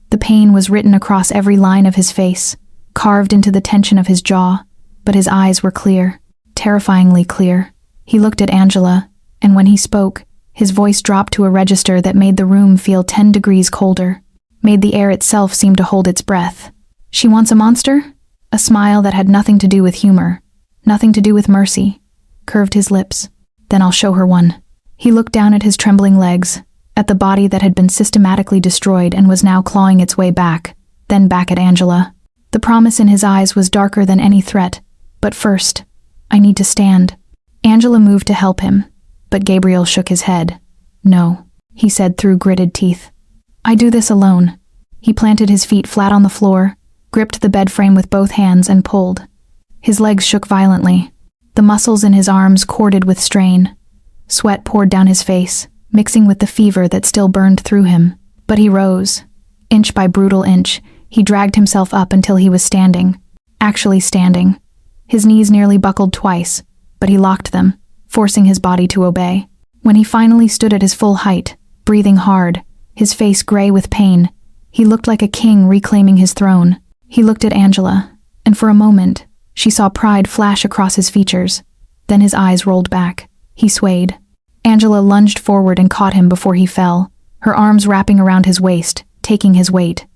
The pain was written across every line of his face, carved into the tension of his jaw, but his eyes were clear, terrifyingly clear. He looked at Angela, and when he spoke, his voice dropped to a register that made the room feel 10 degrees colder, made the air itself seem to hold its breath. She wants a monster? A smile that had nothing to do with humor, nothing to do with mercy, curved his lips. Then I'll show her one. He looked down at his trembling legs, at the body that had been systematically destroyed and was now clawing its way back, then back at Angela. The promise in his eyes was darker than any threat. But first, I need to stand. Angela moved to help him, but Gabriel shook his head. No, he said through gritted teeth. I do this alone. He planted his feet flat on the floor, gripped the bed frame with both hands and pulled. His legs shook violently. The muscles in his arms corded with strain. Sweat poured down his face, mixing with the fever that still burned through him. But he rose. Inch by brutal inch, he dragged himself up until he was standing. Actually standing. His knees nearly buckled twice, but he locked them, forcing his body to obey. When he finally stood at his full height, breathing hard, his face gray with pain, he looked like a king reclaiming his throne. He looked at Angela, and for a moment, she saw pride flash across his features. Then his eyes rolled back. He swayed. Angela lunged forward and caught him before he fell, her arms wrapping around his waist, taking his weight.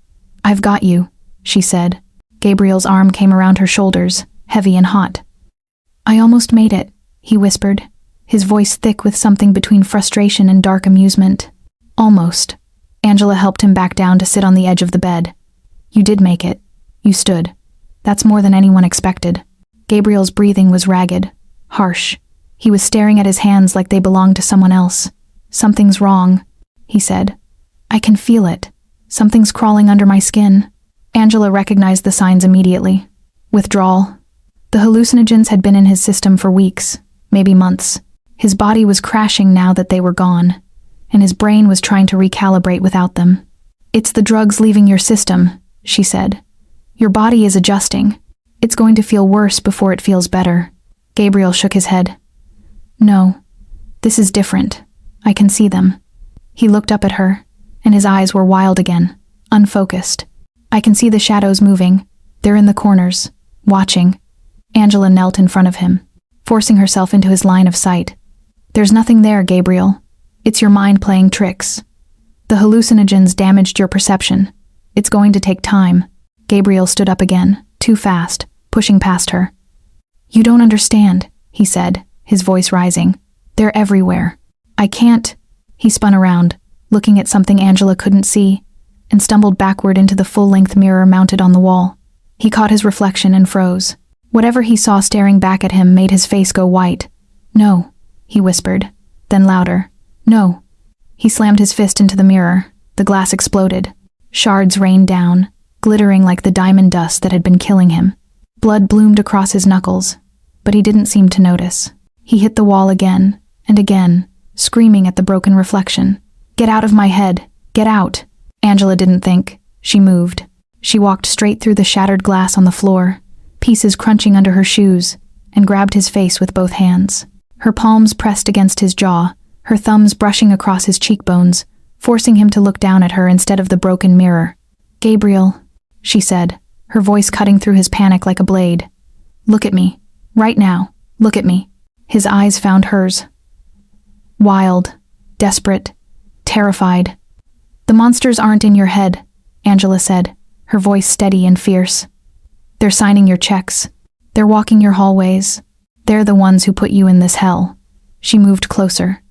I've got you, she said. Gabriel's arm came around her shoulders, heavy and hot. I almost made it, he whispered, his voice thick with something between frustration and dark amusement. Almost. Angela helped him back down to sit on the edge of the bed. You did make it. You stood. That's more than anyone expected. Gabriel's breathing was ragged, harsh. He was staring at his hands like they belonged to someone else. Something's wrong, he said. I can feel it. Something's crawling under my skin. Angela recognized the signs immediately. Withdrawal. The hallucinogens had been in his system for weeks, maybe months. His body was crashing now that they were gone, and his brain was trying to recalibrate without them. It's the drugs leaving your system, she said. Your body is adjusting. It's going to feel worse before it feels better. Gabriel shook his head. No, this is different. I can see them. He looked up at her, and his eyes were wild again, unfocused. I can see the shadows moving. They're in the corners, watching. Angela knelt in front of him, forcing herself into his line of sight. There's nothing there, Gabriel. It's your mind playing tricks. The hallucinogens damaged your perception. It's going to take time. Gabriel stood up again, too fast, pushing past her. You don't understand, he said, his voice rising. They're everywhere. I can't. He spun around, looking at something Angela couldn't see, and stumbled backward into the full-length mirror mounted on the wall. He caught his reflection and froze. Whatever he saw staring back at him made his face go white. No, he whispered, then louder. No. He slammed his fist into the mirror. The glass exploded. Shards rained down, glittering like the diamond dust that had been killing him. Blood bloomed across his knuckles, but he didn't seem to notice. He hit the wall again and again, screaming at the broken reflection. Get out of my head. Get out. Angela didn't think. She moved. She walked straight through the shattered glass on the floor, pieces crunching under her shoes, and grabbed his face with both hands. Her palms pressed against his jaw, her thumbs brushing across his cheekbones, forcing him to look down at her instead of the broken mirror. Gabriel, she said, her voice cutting through his panic like a blade. Look at me. Right now. Look at me. His eyes found hers. Wild, desperate, terrified. The monsters aren't in your head, Angela said, her voice steady and fierce. They're signing your checks. They're walking your hallways. They're the ones who put you in this hell. She moved closer,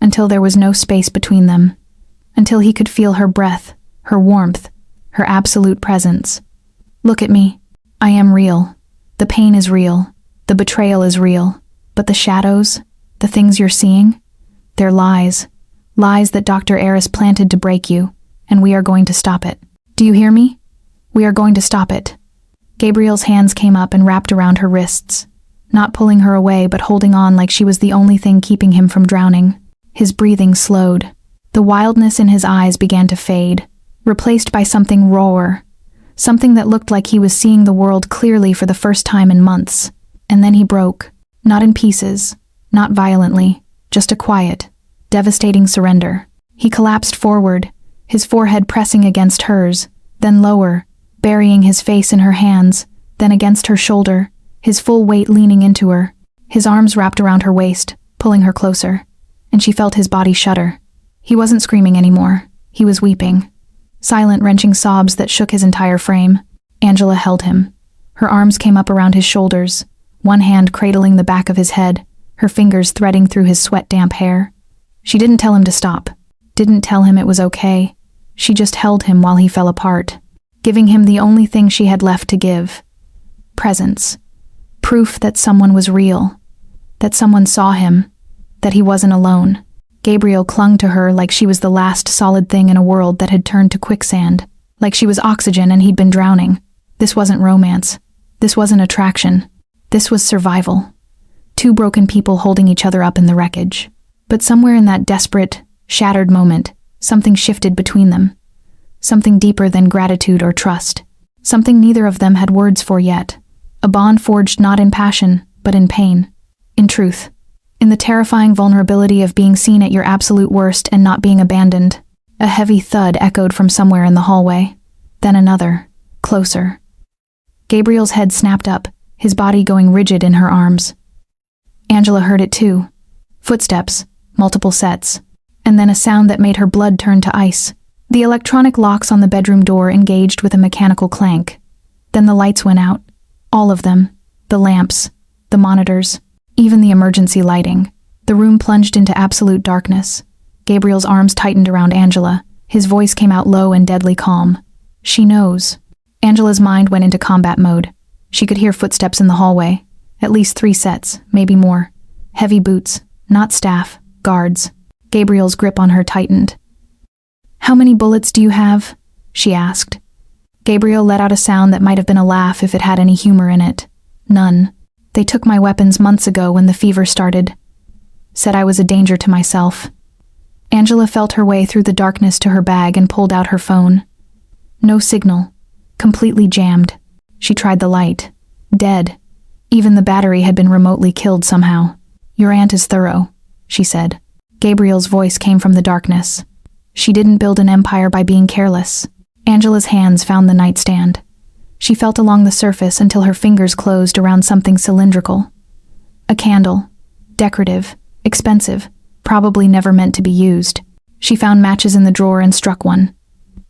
until there was no space between them, until he could feel her breath, her warmth, her absolute presence. Look at me. I am real. The pain is real. The betrayal is real. But the shadows, the things you're seeing, they're lies. Lies that Dr. Eris planted to break you, and we are going to stop it. Do you hear me? We are going to stop it. Gabriel's hands came up and wrapped around her wrists, not pulling her away but holding on like she was the only thing keeping him from drowning. His breathing slowed. The wildness in his eyes began to fade, replaced by something rawer, something that looked like he was seeing the world clearly for the first time in months. And then he broke, not in pieces, not violently, just a quiet, Devastating surrender. He collapsed forward, his forehead pressing against hers, then lower, burying his face in her hands, then against her shoulder, his full weight leaning into her, his arms wrapped around her waist, pulling her closer. And she felt his body shudder. He wasn't screaming anymore. He was weeping. Silent, wrenching sobs that shook his entire frame. Angela held him. Her arms came up around his shoulders, one hand cradling the back of his head, her fingers threading through his sweat-damp hair. She didn't tell him to stop, didn't tell him it was okay. She just held him while he fell apart, giving him the only thing she had left to give. Presence. Proof that someone was real, that someone saw him, that he wasn't alone. Gabriel clung to her like she was the last solid thing in a world that had turned to quicksand, like she was oxygen and he'd been drowning. This wasn't romance. This wasn't attraction. This was survival. Two broken people holding each other up in the wreckage. But somewhere in that desperate, shattered moment, something shifted between them. Something deeper than gratitude or trust. Something neither of them had words for yet. A bond forged not in passion, but in pain. In truth. In the terrifying vulnerability of being seen at your absolute worst and not being abandoned. A heavy thud echoed from somewhere in the hallway. Then another, closer. Gabriel's head snapped up, his body going rigid in her arms. Angela heard it too. Footsteps, multiple sets, and then a sound that made her blood turn to ice. The electronic locks on the bedroom door engaged with a mechanical clank. Then the lights went out. All of them. The lamps, the monitors, even the emergency lighting. The room plunged into absolute darkness. Gabriel's arms tightened around Angela. His voice came out low and deadly calm. She knows. Angela's mind went into combat mode. She could hear footsteps in the hallway. At least 3 sets, maybe more. Heavy boots, not staff, guards. Gabriel's grip on her tightened. "How many bullets do you have?" she asked. Gabriel let out a sound that might have been a laugh if it had any humor in it. "None. They took my weapons months ago when the fever started. Said I was a danger to myself." Angela felt her way through the darkness to her bag and pulled out her phone. No signal. Completely jammed. She tried the light. Dead. Even the battery had been remotely killed somehow. "Your aunt is thorough," she said. Gabriel's voice came from the darkness. She didn't build an empire by being careless. Angela's hands found the nightstand. She felt along the surface until her fingers closed around something cylindrical. A candle. Decorative. Expensive. Probably never meant to be used. She found matches in the drawer and struck one.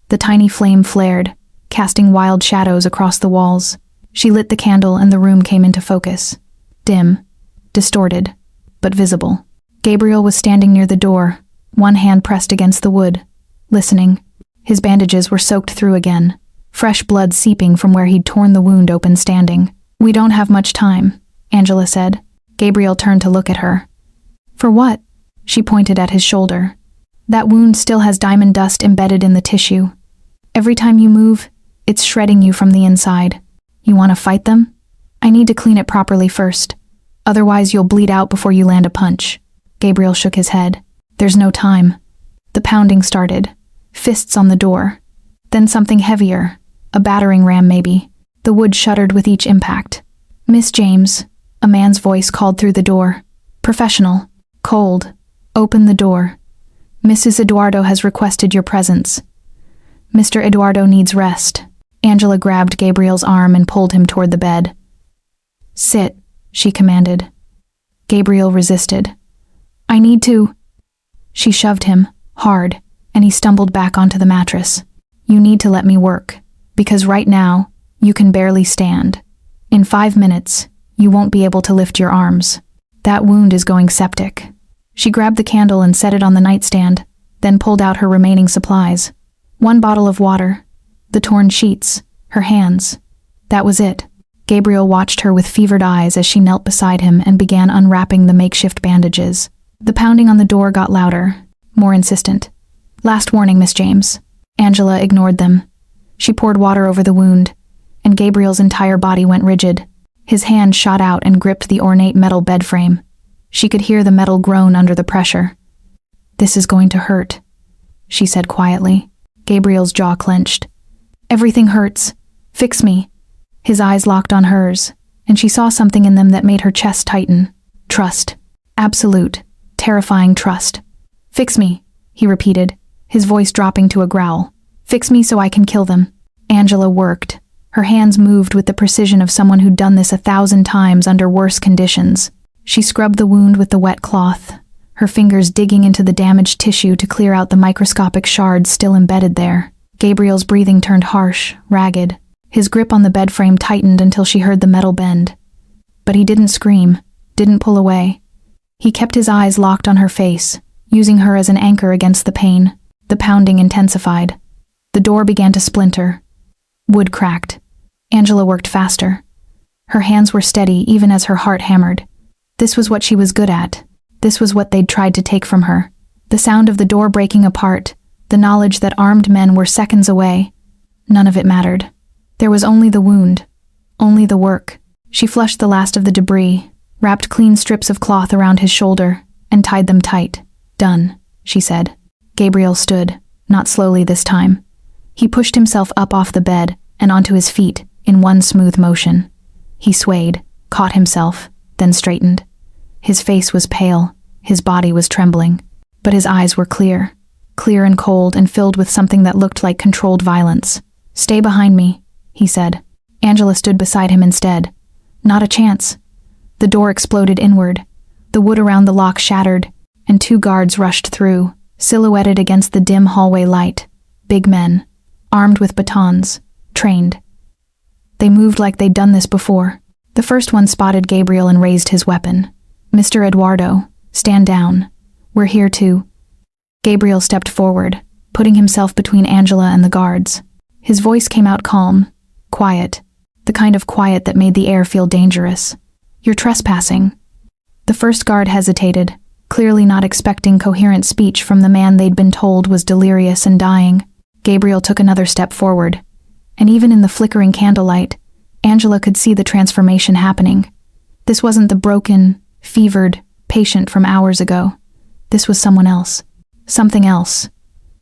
The tiny flame flared, casting wild shadows across the walls. She lit the candle and the room came into focus. Dim. Distorted. But visible. Gabriel was standing near the door, one hand pressed against the wood, listening. His bandages were soaked through again, fresh blood seeping from where he'd torn the wound open standing. "We don't have much time," Angela said. Gabriel turned to look at her. "For what?" She pointed at his shoulder. "That wound still has diamond dust embedded in the tissue. Every time you move, it's shredding you from the inside. You want to fight them? I need to clean it properly first. Otherwise you'll bleed out before you land a punch." Gabriel shook his head. "There's no time." The pounding started. Fists on the door. Then something heavier. A battering ram maybe. The wood shuddered with each impact. "Miss James," a man's voice called through the door. Professional. Cold. "Open the door. Mrs. Eduardo has requested your presence. Mr. Eduardo needs rest." Angela grabbed Gabriel's arm and pulled him toward the bed. "Sit," she commanded. Gabriel resisted. "I need to." She shoved him, hard, and he stumbled back onto the mattress. "You need to let me work, because right now, you can barely stand. In 5 minutes, you won't be able to lift your arms. That wound is going septic." She grabbed the candle and set it on the nightstand, then pulled out her remaining supplies. 1 bottle of water, the torn sheets, her hands. That was it. Gabriel watched her with fevered eyes as she knelt beside him and began unwrapping the makeshift bandages. The pounding on the door got louder, more insistent. "Last warning, Miss James." Angela ignored them. She poured water over the wound, and Gabriel's entire body went rigid. His hand shot out and gripped the ornate metal bed frame. She could hear the metal groan under the pressure. "This is going to hurt," she said quietly. Gabriel's jaw clenched. "Everything hurts. Fix me." His eyes locked on hers, and she saw something in them that made her chest tighten. Trust. Absolute, terrifying trust. Fix me, he repeated, his voice dropping to a growl. Fix me so I can kill them. Angela worked. Her hands moved with the precision of someone who'd done this 1,000 times under worse conditions. She scrubbed the wound with the wet cloth, her fingers digging into the damaged tissue to clear out the microscopic shards still embedded there. Gabriel's breathing turned harsh, ragged. His grip on the bed frame tightened until she heard the metal bend. But he didn't scream, didn't pull away. He kept his eyes locked on her face, using her as an anchor against the pain. The pounding intensified. The door began to splinter. Wood cracked. Angela worked faster. Her hands were steady even as her heart hammered. This was what she was good at. This was what they'd tried to take from her. The sound of the door breaking apart, the knowledge that armed men were seconds away. None of it mattered. There was only the wound, only the work. She flushed the last of the debris, wrapped clean strips of cloth around his shoulder, and tied them tight. Done, she said. Gabriel stood, not slowly this time. He pushed himself up off the bed and onto his feet in one smooth motion. He swayed, caught himself, then straightened. His face was pale, his body was trembling, but his eyes were clear and cold and filled with something that looked like controlled violence. Stay behind me, he said. Angela stood beside him instead. Not a chance. The door exploded inward. The wood around the lock shattered, and 2 guards rushed through, silhouetted against the dim hallway light. Big men, armed with batons, trained. They moved like they'd done this before. The first one spotted Gabriel and raised his weapon. Mr. Eduardo, stand down. We're here to... Gabriel stepped forward, putting himself between Angela and the guards. His voice came out calm, quiet, the kind of quiet that made the air feel dangerous. You're trespassing. The first guard hesitated, clearly not expecting coherent speech from the man they'd been told was delirious and dying. Gabriel took another step forward, and even in the flickering candlelight, Angela could see the transformation happening. This wasn't the broken, fevered patient from hours ago. This was someone else. Something else.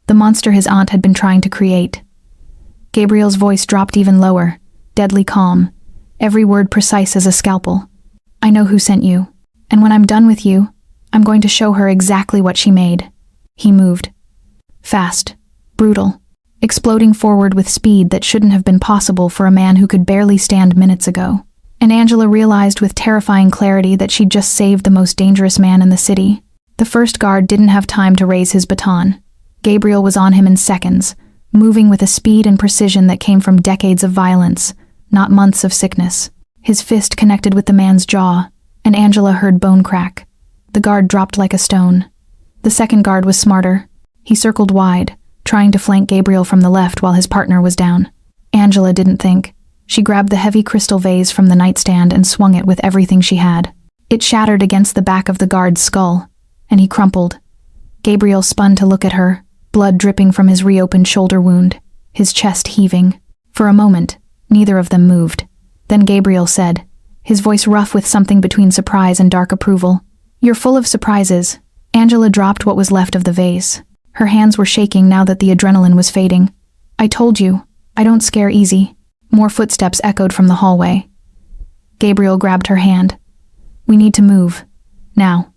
The monster his aunt had been trying to create. Gabriel's voice dropped even lower, deadly calm, every word precise as a scalpel. I know who sent you, and when I'm done with you, I'm going to show her exactly what she made. He moved. Fast. Brutal. Exploding forward with speed that shouldn't have been possible for a man who could barely stand minutes ago. And Angela realized with terrifying clarity that she'd just saved the most dangerous man in the city. The first guard didn't have time to raise his baton. Gabriel was on him in seconds, moving with a speed and precision that came from decades of violence, not months of sickness. His fist connected with the man's jaw, and Angela heard bone crack. The guard dropped like a stone. The second guard was smarter. He circled wide, trying to flank Gabriel from the left while his partner was down. Angela didn't think. She grabbed the heavy crystal vase from the nightstand and swung it with everything she had. It shattered against the back of the guard's skull, and he crumpled. Gabriel spun to look at her, blood dripping from his reopened shoulder wound, his chest heaving. For a moment, neither of them moved. Then Gabriel said, his voice rough with something between surprise and dark approval, "You're full of surprises." Angela dropped what was left of the vase. Her hands were shaking now that the adrenaline was fading. "I told you, I don't scare easy." More footsteps echoed from the hallway. Gabriel grabbed her hand. "We need to move. Now."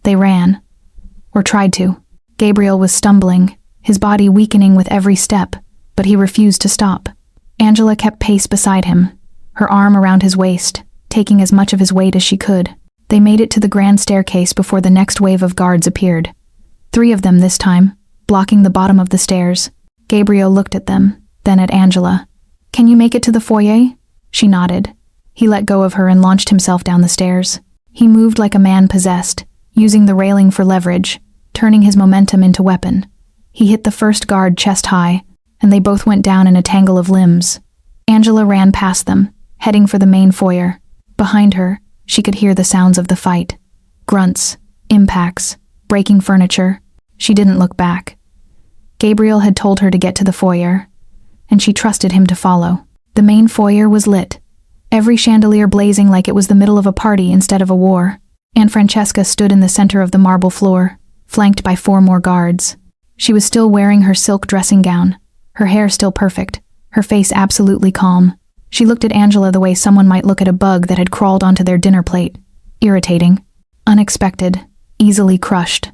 They ran. Or tried to. Gabriel was stumbling, his body weakening with every step, but he refused to stop. Angela kept pace beside him, her arm around his waist, taking as much of his weight as she could. They made it to the grand staircase before the next wave of guards appeared. 3 of them this time, blocking the bottom of the stairs. Gabriel looked at them, then at Angela. "Can you make it to the foyer?" She nodded. He let go of her and launched himself down the stairs. He moved like a man possessed, using the railing for leverage, turning his momentum into weapon. He hit the first guard chest high, and they both went down in a tangle of limbs. Angela ran past them, heading for the main foyer. Behind her, she could hear the sounds of the fight. Grunts, impacts, breaking furniture. She didn't look back. Gabriel had told her to get to the foyer, and she trusted him to follow. The main foyer was lit, every chandelier blazing like it was the middle of a party instead of a war. Aunt Francesca stood in the center of the marble floor, flanked by 4 more guards. She was still wearing her silk dressing gown, her hair still perfect, her face absolutely calm. She looked at Angela the way someone might look at a bug that had crawled onto their dinner plate. Irritating, unexpected, easily crushed.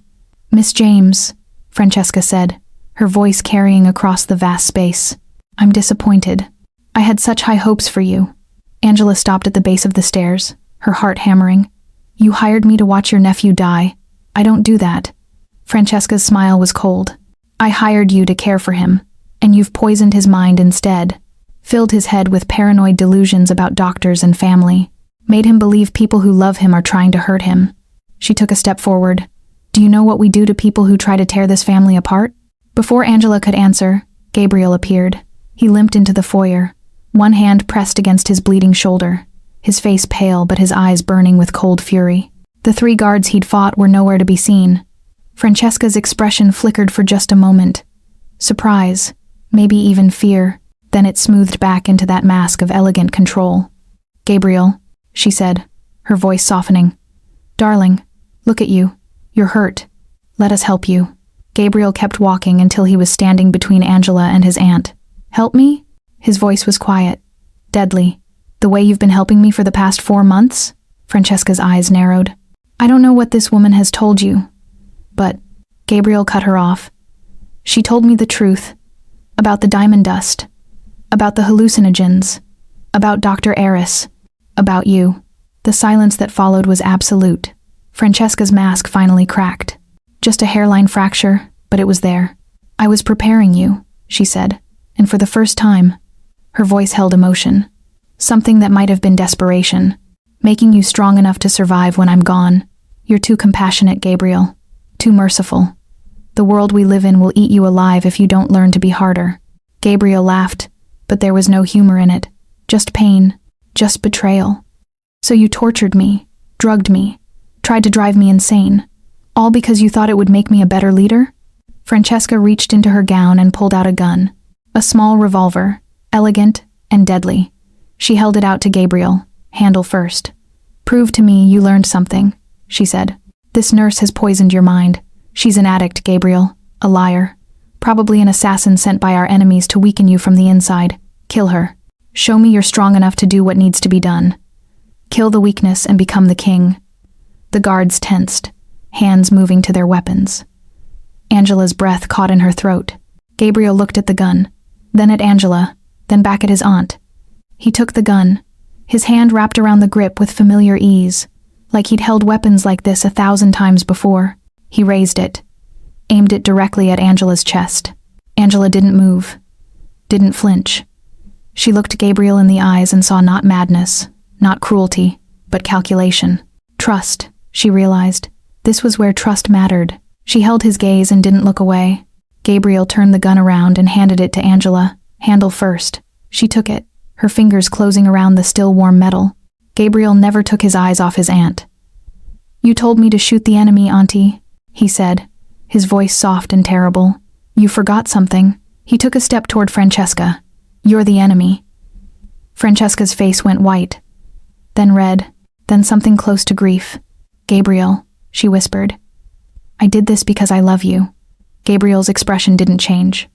Miss James, Francesca said, her voice carrying across the vast space. I'm disappointed. I had such high hopes for you. Angela stopped at the base of the stairs, her heart hammering. You hired me to watch your nephew die. I don't do that. Francesca's smile was cold. I hired you to care for him, and you've poisoned his mind instead. Filled his head with paranoid delusions about doctors and family. Made him believe people who love him are trying to hurt him. She took a step forward. Do you know what we do to people who try to tear this family apart? Before Angela could answer, Gabriel appeared. He limped into the foyer, one hand pressed against his bleeding shoulder, his face pale but his eyes burning with cold fury. The 3 guards he'd fought were nowhere to be seen. Francesca's expression flickered for just a moment. Surprise, maybe even fear, then it smoothed back into that mask of elegant control. Gabriel, she said, her voice softening. Darling, look at you. You're hurt. Let us help you. Gabriel kept walking until he was standing between Angela and his aunt. Help me? His voice was quiet, deadly. The way you've been helping me for the past 4 months? Francesca's eyes narrowed. I don't know what this woman has told you, but Gabriel cut her off. She told me the truth. About the diamond dust. About the hallucinogens. About Dr. Eris. About you. The silence that followed was absolute. Francesca's mask finally cracked. Just a hairline fracture, but it was there. I was preparing you, she said, and for the first time, her voice held emotion. Something that might have been desperation. Making you strong enough to survive when I'm gone. You're too compassionate, Gabriel. Too merciful. The world we live in will eat you alive if you don't learn to be harder. Gabriel laughed, but there was no humor in it. Just pain. Just betrayal. So you tortured me, drugged me, tried to drive me insane. All because you thought it would make me a better leader? Francesca reached into her gown and pulled out a gun. A small revolver, elegant and deadly. She held it out to Gabriel, handle first. Prove to me you learned something, she said. This nurse has poisoned your mind. She's an addict, Gabriel. A liar. Probably an assassin sent by our enemies to weaken you from the inside. Kill her. Show me you're strong enough to do what needs to be done. Kill the weakness and become the king. The guards tensed, hands moving to their weapons. Angela's breath caught in her throat. Gabriel looked at the gun, then at Angela, then back at his aunt. He took the gun, his hand wrapped around the grip with familiar ease, like he'd held weapons like this 1,000 times before. He raised it, aimed it directly at Angela's chest. Angela didn't move, didn't flinch. She looked Gabriel in the eyes and saw not madness, not cruelty, but calculation. Trust, she realized. This was where trust mattered. She held his gaze and didn't look away. Gabriel turned the gun around and handed it to Angela, handle first. She took it, her fingers closing around the still warm metal. Gabriel never took his eyes off his aunt. You told me to shoot the enemy, Auntie, he said, his voice soft and terrible. You forgot something. He took a step toward Francesca. You're the enemy. Francesca's face went white, then red, then something close to grief. Gabriel, she whispered. I did this because I love you. Gabriel's expression didn't change.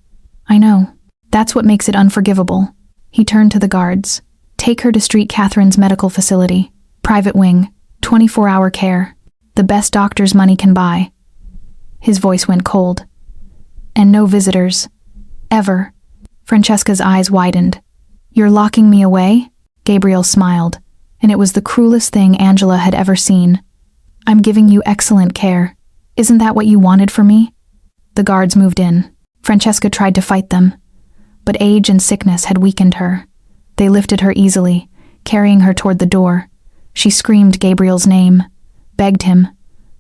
I know. That's what makes it unforgivable. He turned to the guards. Take her to Street Catherine's medical facility. Private wing. 24-hour care. The best doctors money can buy. His voice went cold. And no visitors. Ever. Francesca's eyes widened. You're locking me away? Gabriel smiled, and it was the cruelest thing Angela had ever seen. I'm giving you excellent care. Isn't that what you wanted for me? The guards moved in. Francesca tried to fight them, but age and sickness had weakened her. They lifted her easily, carrying her toward the door. She screamed Gabriel's name, begged him,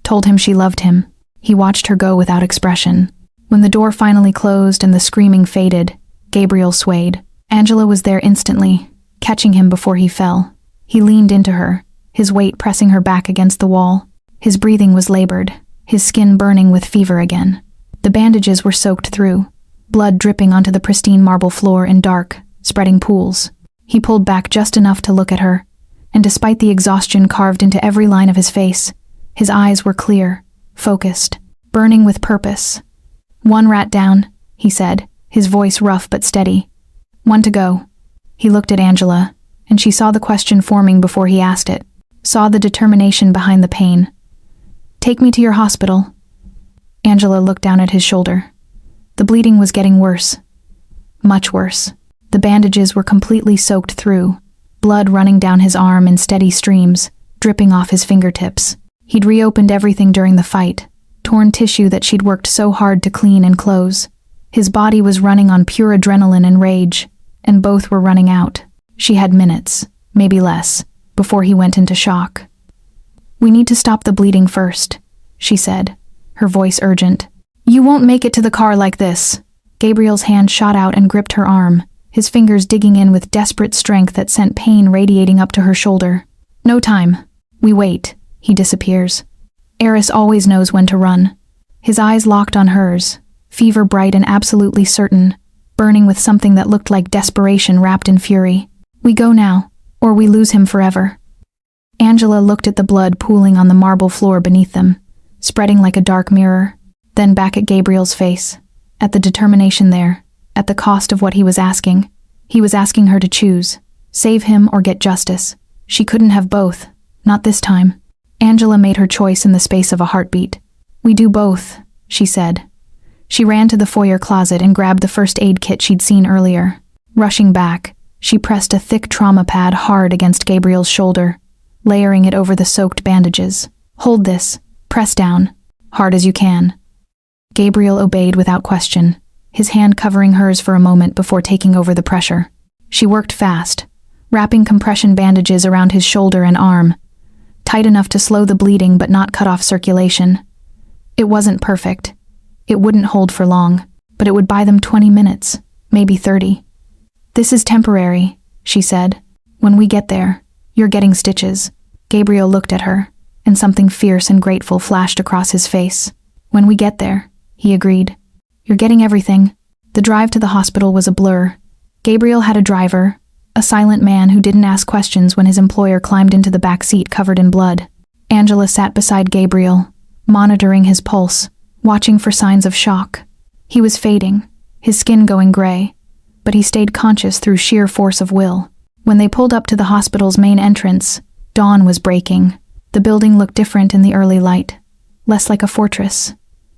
told him she loved him. He watched her go without expression. When the door finally closed and the screaming faded, Gabriel swayed. Angela was there instantly, catching him before he fell. He leaned into her, his weight pressing her back against the wall. His breathing was labored, his skin burning with fever again. The bandages were soaked through, blood dripping onto the pristine marble floor in dark, spreading pools. He pulled back just enough to look at her, and despite the exhaustion carved into every line of his face, his eyes were clear, focused, burning with purpose. One rat down, he said, his voice rough but steady. One to go. He looked at Angela, and she saw the question forming before he asked it, saw the determination behind the pain. Take me to your hospital. Angela looked down at his shoulder. The bleeding was getting worse. Much worse. The bandages were completely soaked through, blood running down his arm in steady streams, dripping off his fingertips. He'd reopened everything during the fight, torn tissue that she'd worked so hard to clean and close. His body was running on pure adrenaline and rage, and both were running out. She had minutes, maybe less, before he went into shock. "We need to stop the bleeding first," she said, her voice urgent. "You won't make it to the car like this." Gabriel's hand shot out and gripped her arm, his fingers digging in with desperate strength that sent pain radiating up to her shoulder. "No time. We wait." He disappears. Eris always knows when to run. His eyes locked on hers, fever bright and absolutely certain, burning with something that looked like desperation wrapped in fury. "We go now, or we lose him forever." Angela looked at the blood pooling on the marble floor beneath them, spreading like a dark mirror, then back at Gabriel's face, at the determination there, at the cost of what he was asking. He was asking her to choose, save him or get justice. She couldn't have both, not this time. Angela made her choice in the space of a heartbeat. "We do both," she said. She ran to the foyer closet and grabbed the first aid kit she'd seen earlier. Rushing back, she pressed a thick trauma pad hard against Gabriel's shoulder, layering it over the soaked bandages. "Hold this. Press down. Hard as you can." Gabriel obeyed without question, his hand covering hers for a moment before taking over the pressure. She worked fast, wrapping compression bandages around his shoulder and arm, tight enough to slow the bleeding but not cut off circulation. It wasn't perfect. It wouldn't hold for long, but it would buy them 20 minutes, maybe 30. "This is temporary," she said. "When we get there, you're getting stitches." Gabriel looked at her, and something fierce and grateful flashed across his face. "When we get there," he agreed. "You're getting everything." The drive to the hospital was a blur. Gabriel had a driver, a silent man who didn't ask questions when his employer climbed into the back seat covered in blood. Angela sat beside Gabriel, monitoring his pulse, watching for signs of shock. He was fading, his skin going gray, but he stayed conscious through sheer force of will. When they pulled up to the hospital's main entrance, dawn was breaking. The building looked different in the early light, less like a fortress,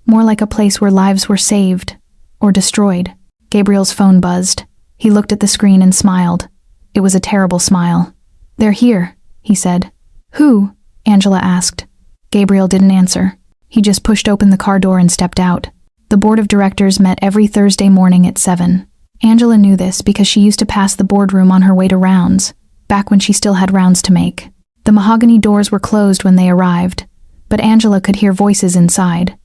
more like a place where lives were saved or destroyed. Gabriel's phone buzzed. He looked at the screen and smiled. It was a terrible smile. "They're here," he said. "Who?" Angela asked. Gabriel didn't answer. He just pushed open the car door and stepped out. The board of directors met every Thursday morning at 7. Angela knew this because she used to pass the boardroom on her way to rounds, back when she still had rounds to make. The mahogany doors were closed when they arrived, but Angela could hear voices inside.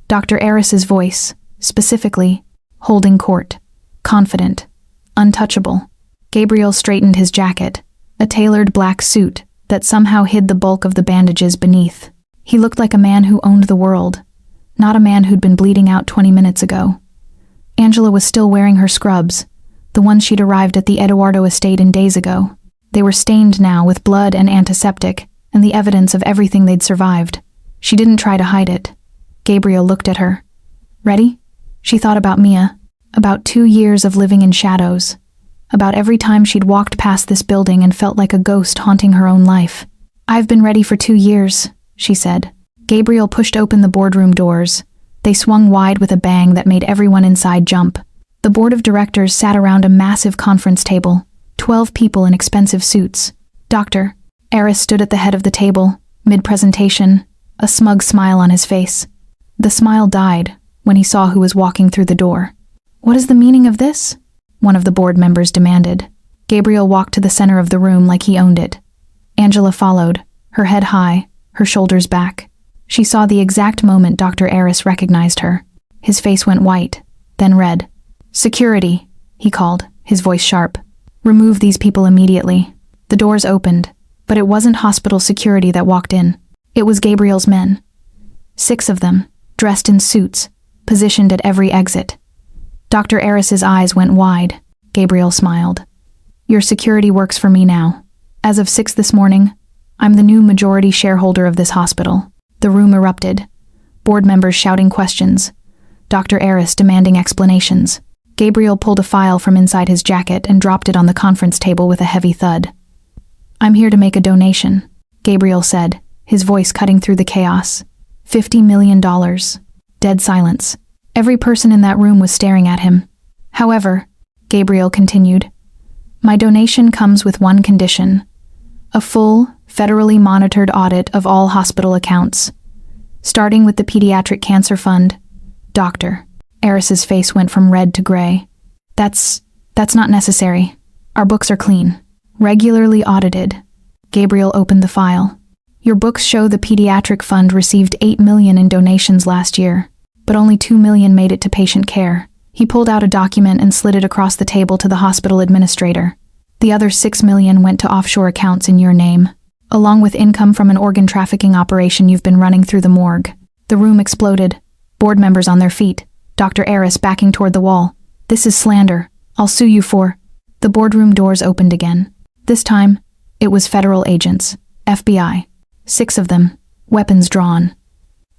Dr. Eris's voice, specifically, holding court, confident, untouchable. Gabriel straightened his jacket, a tailored black suit that somehow hid the bulk of the bandages beneath. He looked like a man who owned the world, not a man who'd been bleeding out 20 minutes ago. Angela was still wearing her scrubs, the ones she'd arrived at the Eduardo estate in days ago. They were stained now with blood and antiseptic, and the evidence of everything they'd survived. She didn't try to hide it. Gabriel looked at her. "Ready?" She thought about Mia, about 2 years of living in shadows, about every time she'd walked past this building and felt like a ghost haunting her own life. "I've been ready for 2 years, she said. Gabriel pushed open the boardroom doors. They swung wide with a bang that made everyone inside jump. The board of directors sat around a massive conference table, 12 people in expensive suits. Dr. Eris stood at the head of the table, mid-presentation, a smug smile on his face. The smile died when he saw who was walking through the door. "What is the meaning of this?" one of the board members demanded. Gabriel walked to the center of the room like he owned it. Angela followed, her head high, her shoulders back. She saw the exact moment Dr. Eris recognized her. His face went white, then red. "Security," he called, his voice sharp. "Remove these people immediately." The doors opened, but it wasn't hospital security that walked in. It was Gabriel's men. 6 of them, dressed in suits, positioned at every exit. Dr. Eris's eyes went wide. Gabriel smiled. "Your security works for me now. As of 6 this morning, I'm the new majority shareholder of this hospital." The room erupted. Board members shouting questions. Dr. Eris demanding explanations. Gabriel pulled a file from inside his jacket and dropped it on the conference table with a heavy thud. "I'm here to make a donation," Gabriel said, his voice cutting through the chaos. $50 million. Dead silence. Every person in that room was staring at him. However, Gabriel continued, my donation comes with one condition. A full, federally monitored audit of all hospital accounts. Starting with the Pediatric Cancer Fund. Dr. Eris's face went from red to gray. That's not necessary. Our books are clean. Regularly audited. Gabriel opened the file. Your books show the Pediatric Fund received $8 million in donations last year, but only $2 million made it to patient care. He pulled out a document and slid it across the table to the hospital administrator. The other $6 million went to offshore accounts in your name, along with income from an organ trafficking operation you've been running through the morgue. The room exploded. Board members on their feet. Dr. Eris backing toward the wall. This is slander. I'll sue you for... The boardroom doors opened again. This time, it was federal agents. FBI. 6 of them. Weapons drawn.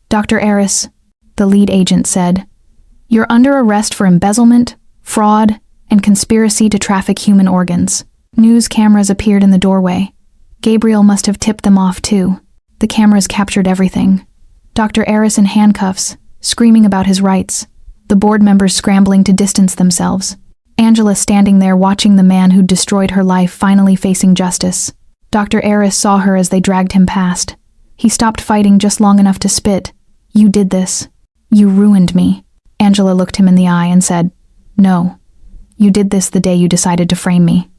Dr. Eris, the lead agent said, you're under arrest for embezzlement, fraud, and conspiracy to traffic human organs. News cameras appeared in the doorway. Gabriel must have tipped them off too. The cameras captured everything. Dr. Eris in handcuffs, screaming about his rights. The board members scrambling to distance themselves. Angela standing there watching the man who'd destroyed her life finally facing justice. Dr. Eris saw her as they dragged him past. He stopped fighting just long enough to spit. You did this. You ruined me. Angela looked him in the eye and said, no. You did this the day you decided to frame me.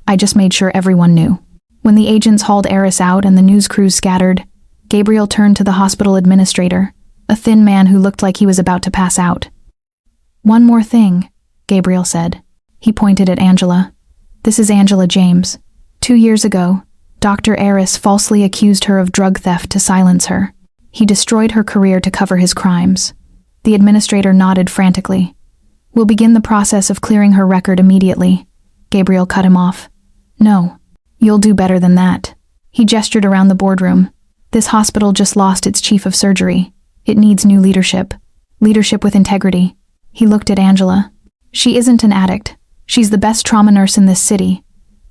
I just made sure everyone knew. When the agents hauled Eris out and the news crews scattered, Gabriel turned to the hospital administrator, a thin man who looked like he was about to pass out. One more thing, Gabriel said. He pointed at Angela. This is Angela James. 2 years ago, Dr. Eris falsely accused her of drug theft to silence her. He destroyed her career to cover his crimes. The administrator nodded frantically. We'll begin the process of clearing her record immediately. Gabriel cut him off. No, you'll do better than that. He gestured around the boardroom. This hospital just lost its chief of surgery. It needs new leadership. Leadership with integrity. He looked at Angela. She isn't an addict. She's the best trauma nurse in this city.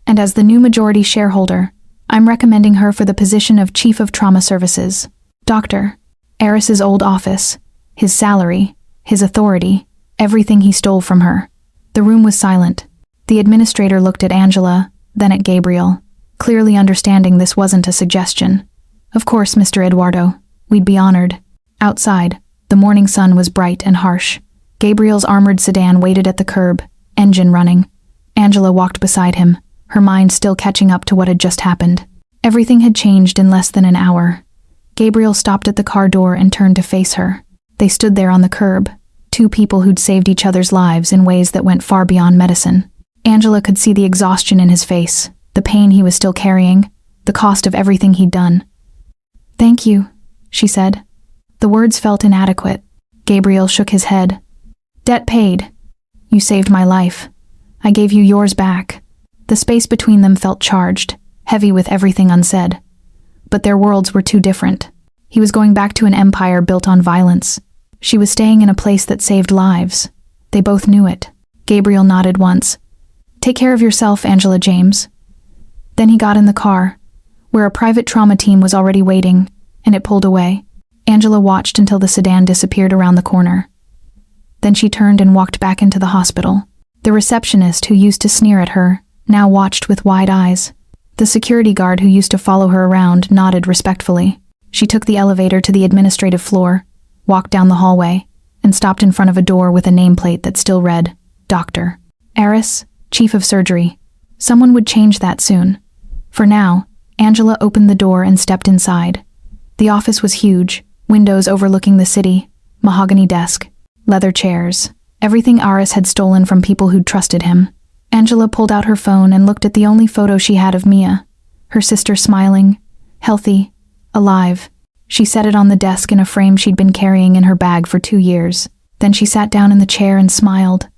And as the new majority shareholder, I'm recommending her for the position of Chief of Trauma Services. Dr. Eris's old office, his salary, his authority, everything he stole from her. The room was silent. The administrator looked at Angela, then at Gabriel, clearly understanding this wasn't a suggestion. Of course, Mr. Eduardo, we'd be honored. Outside, the morning sun was bright and harsh. Gabriel's armored sedan waited at the curb, engine running. Angela walked beside him, her mind still catching up to what had just happened. Everything had changed in less than an hour. Gabriel stopped at the car door and turned to face her. They stood there on the curb, 2 people who'd saved each other's lives in ways that went far beyond medicine. Angela could see the exhaustion in his face, the pain he was still carrying, the cost of everything he'd done. Thank you, she said. The words felt inadequate. Gabriel shook his head. Debt paid. You saved my life. I gave you yours back. The space between them felt charged, heavy with everything unsaid. But their worlds were too different. He was going back to an empire built on violence. She was staying in a place that saved lives. They both knew it. Gabriel nodded once. Take care of yourself, Angela James. Then he got in the car, where a private trauma team was already waiting, and it pulled away. Angela watched until the sedan disappeared around the corner. Then she turned and walked back into the hospital. The receptionist, who used to sneer at her, now watched with wide eyes. The security guard who used to follow her around nodded respectfully. She took the elevator to the administrative floor, walked down the hallway, and stopped in front of a door with a nameplate that still read, Dr. Eris, Chief of Surgery. Someone would change that soon. For now, Angela opened the door and stepped inside. The office was huge, windows overlooking the city, mahogany desk, leather chairs, everything Eris had stolen from people who'd trusted him. Angela pulled out her phone and looked at the only photo she had of Mia, her sister smiling, healthy, alive. She set it on the desk in a frame she'd been carrying in her bag for 2 years. Then she sat down in the chair and smiled.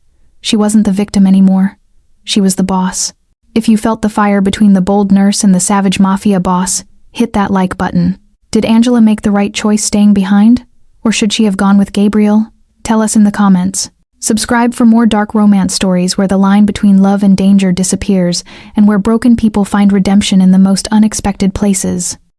She wasn't the victim anymore. She was the boss. If you felt the fire between the bold nurse and the savage Mafia boss, hit that like button. Did Angela make the right choice staying behind? Or should she have gone with Gabriel? Tell us in the comments. Subscribe for more dark romance stories where the line between love and danger disappears and where broken people find redemption in the most unexpected places.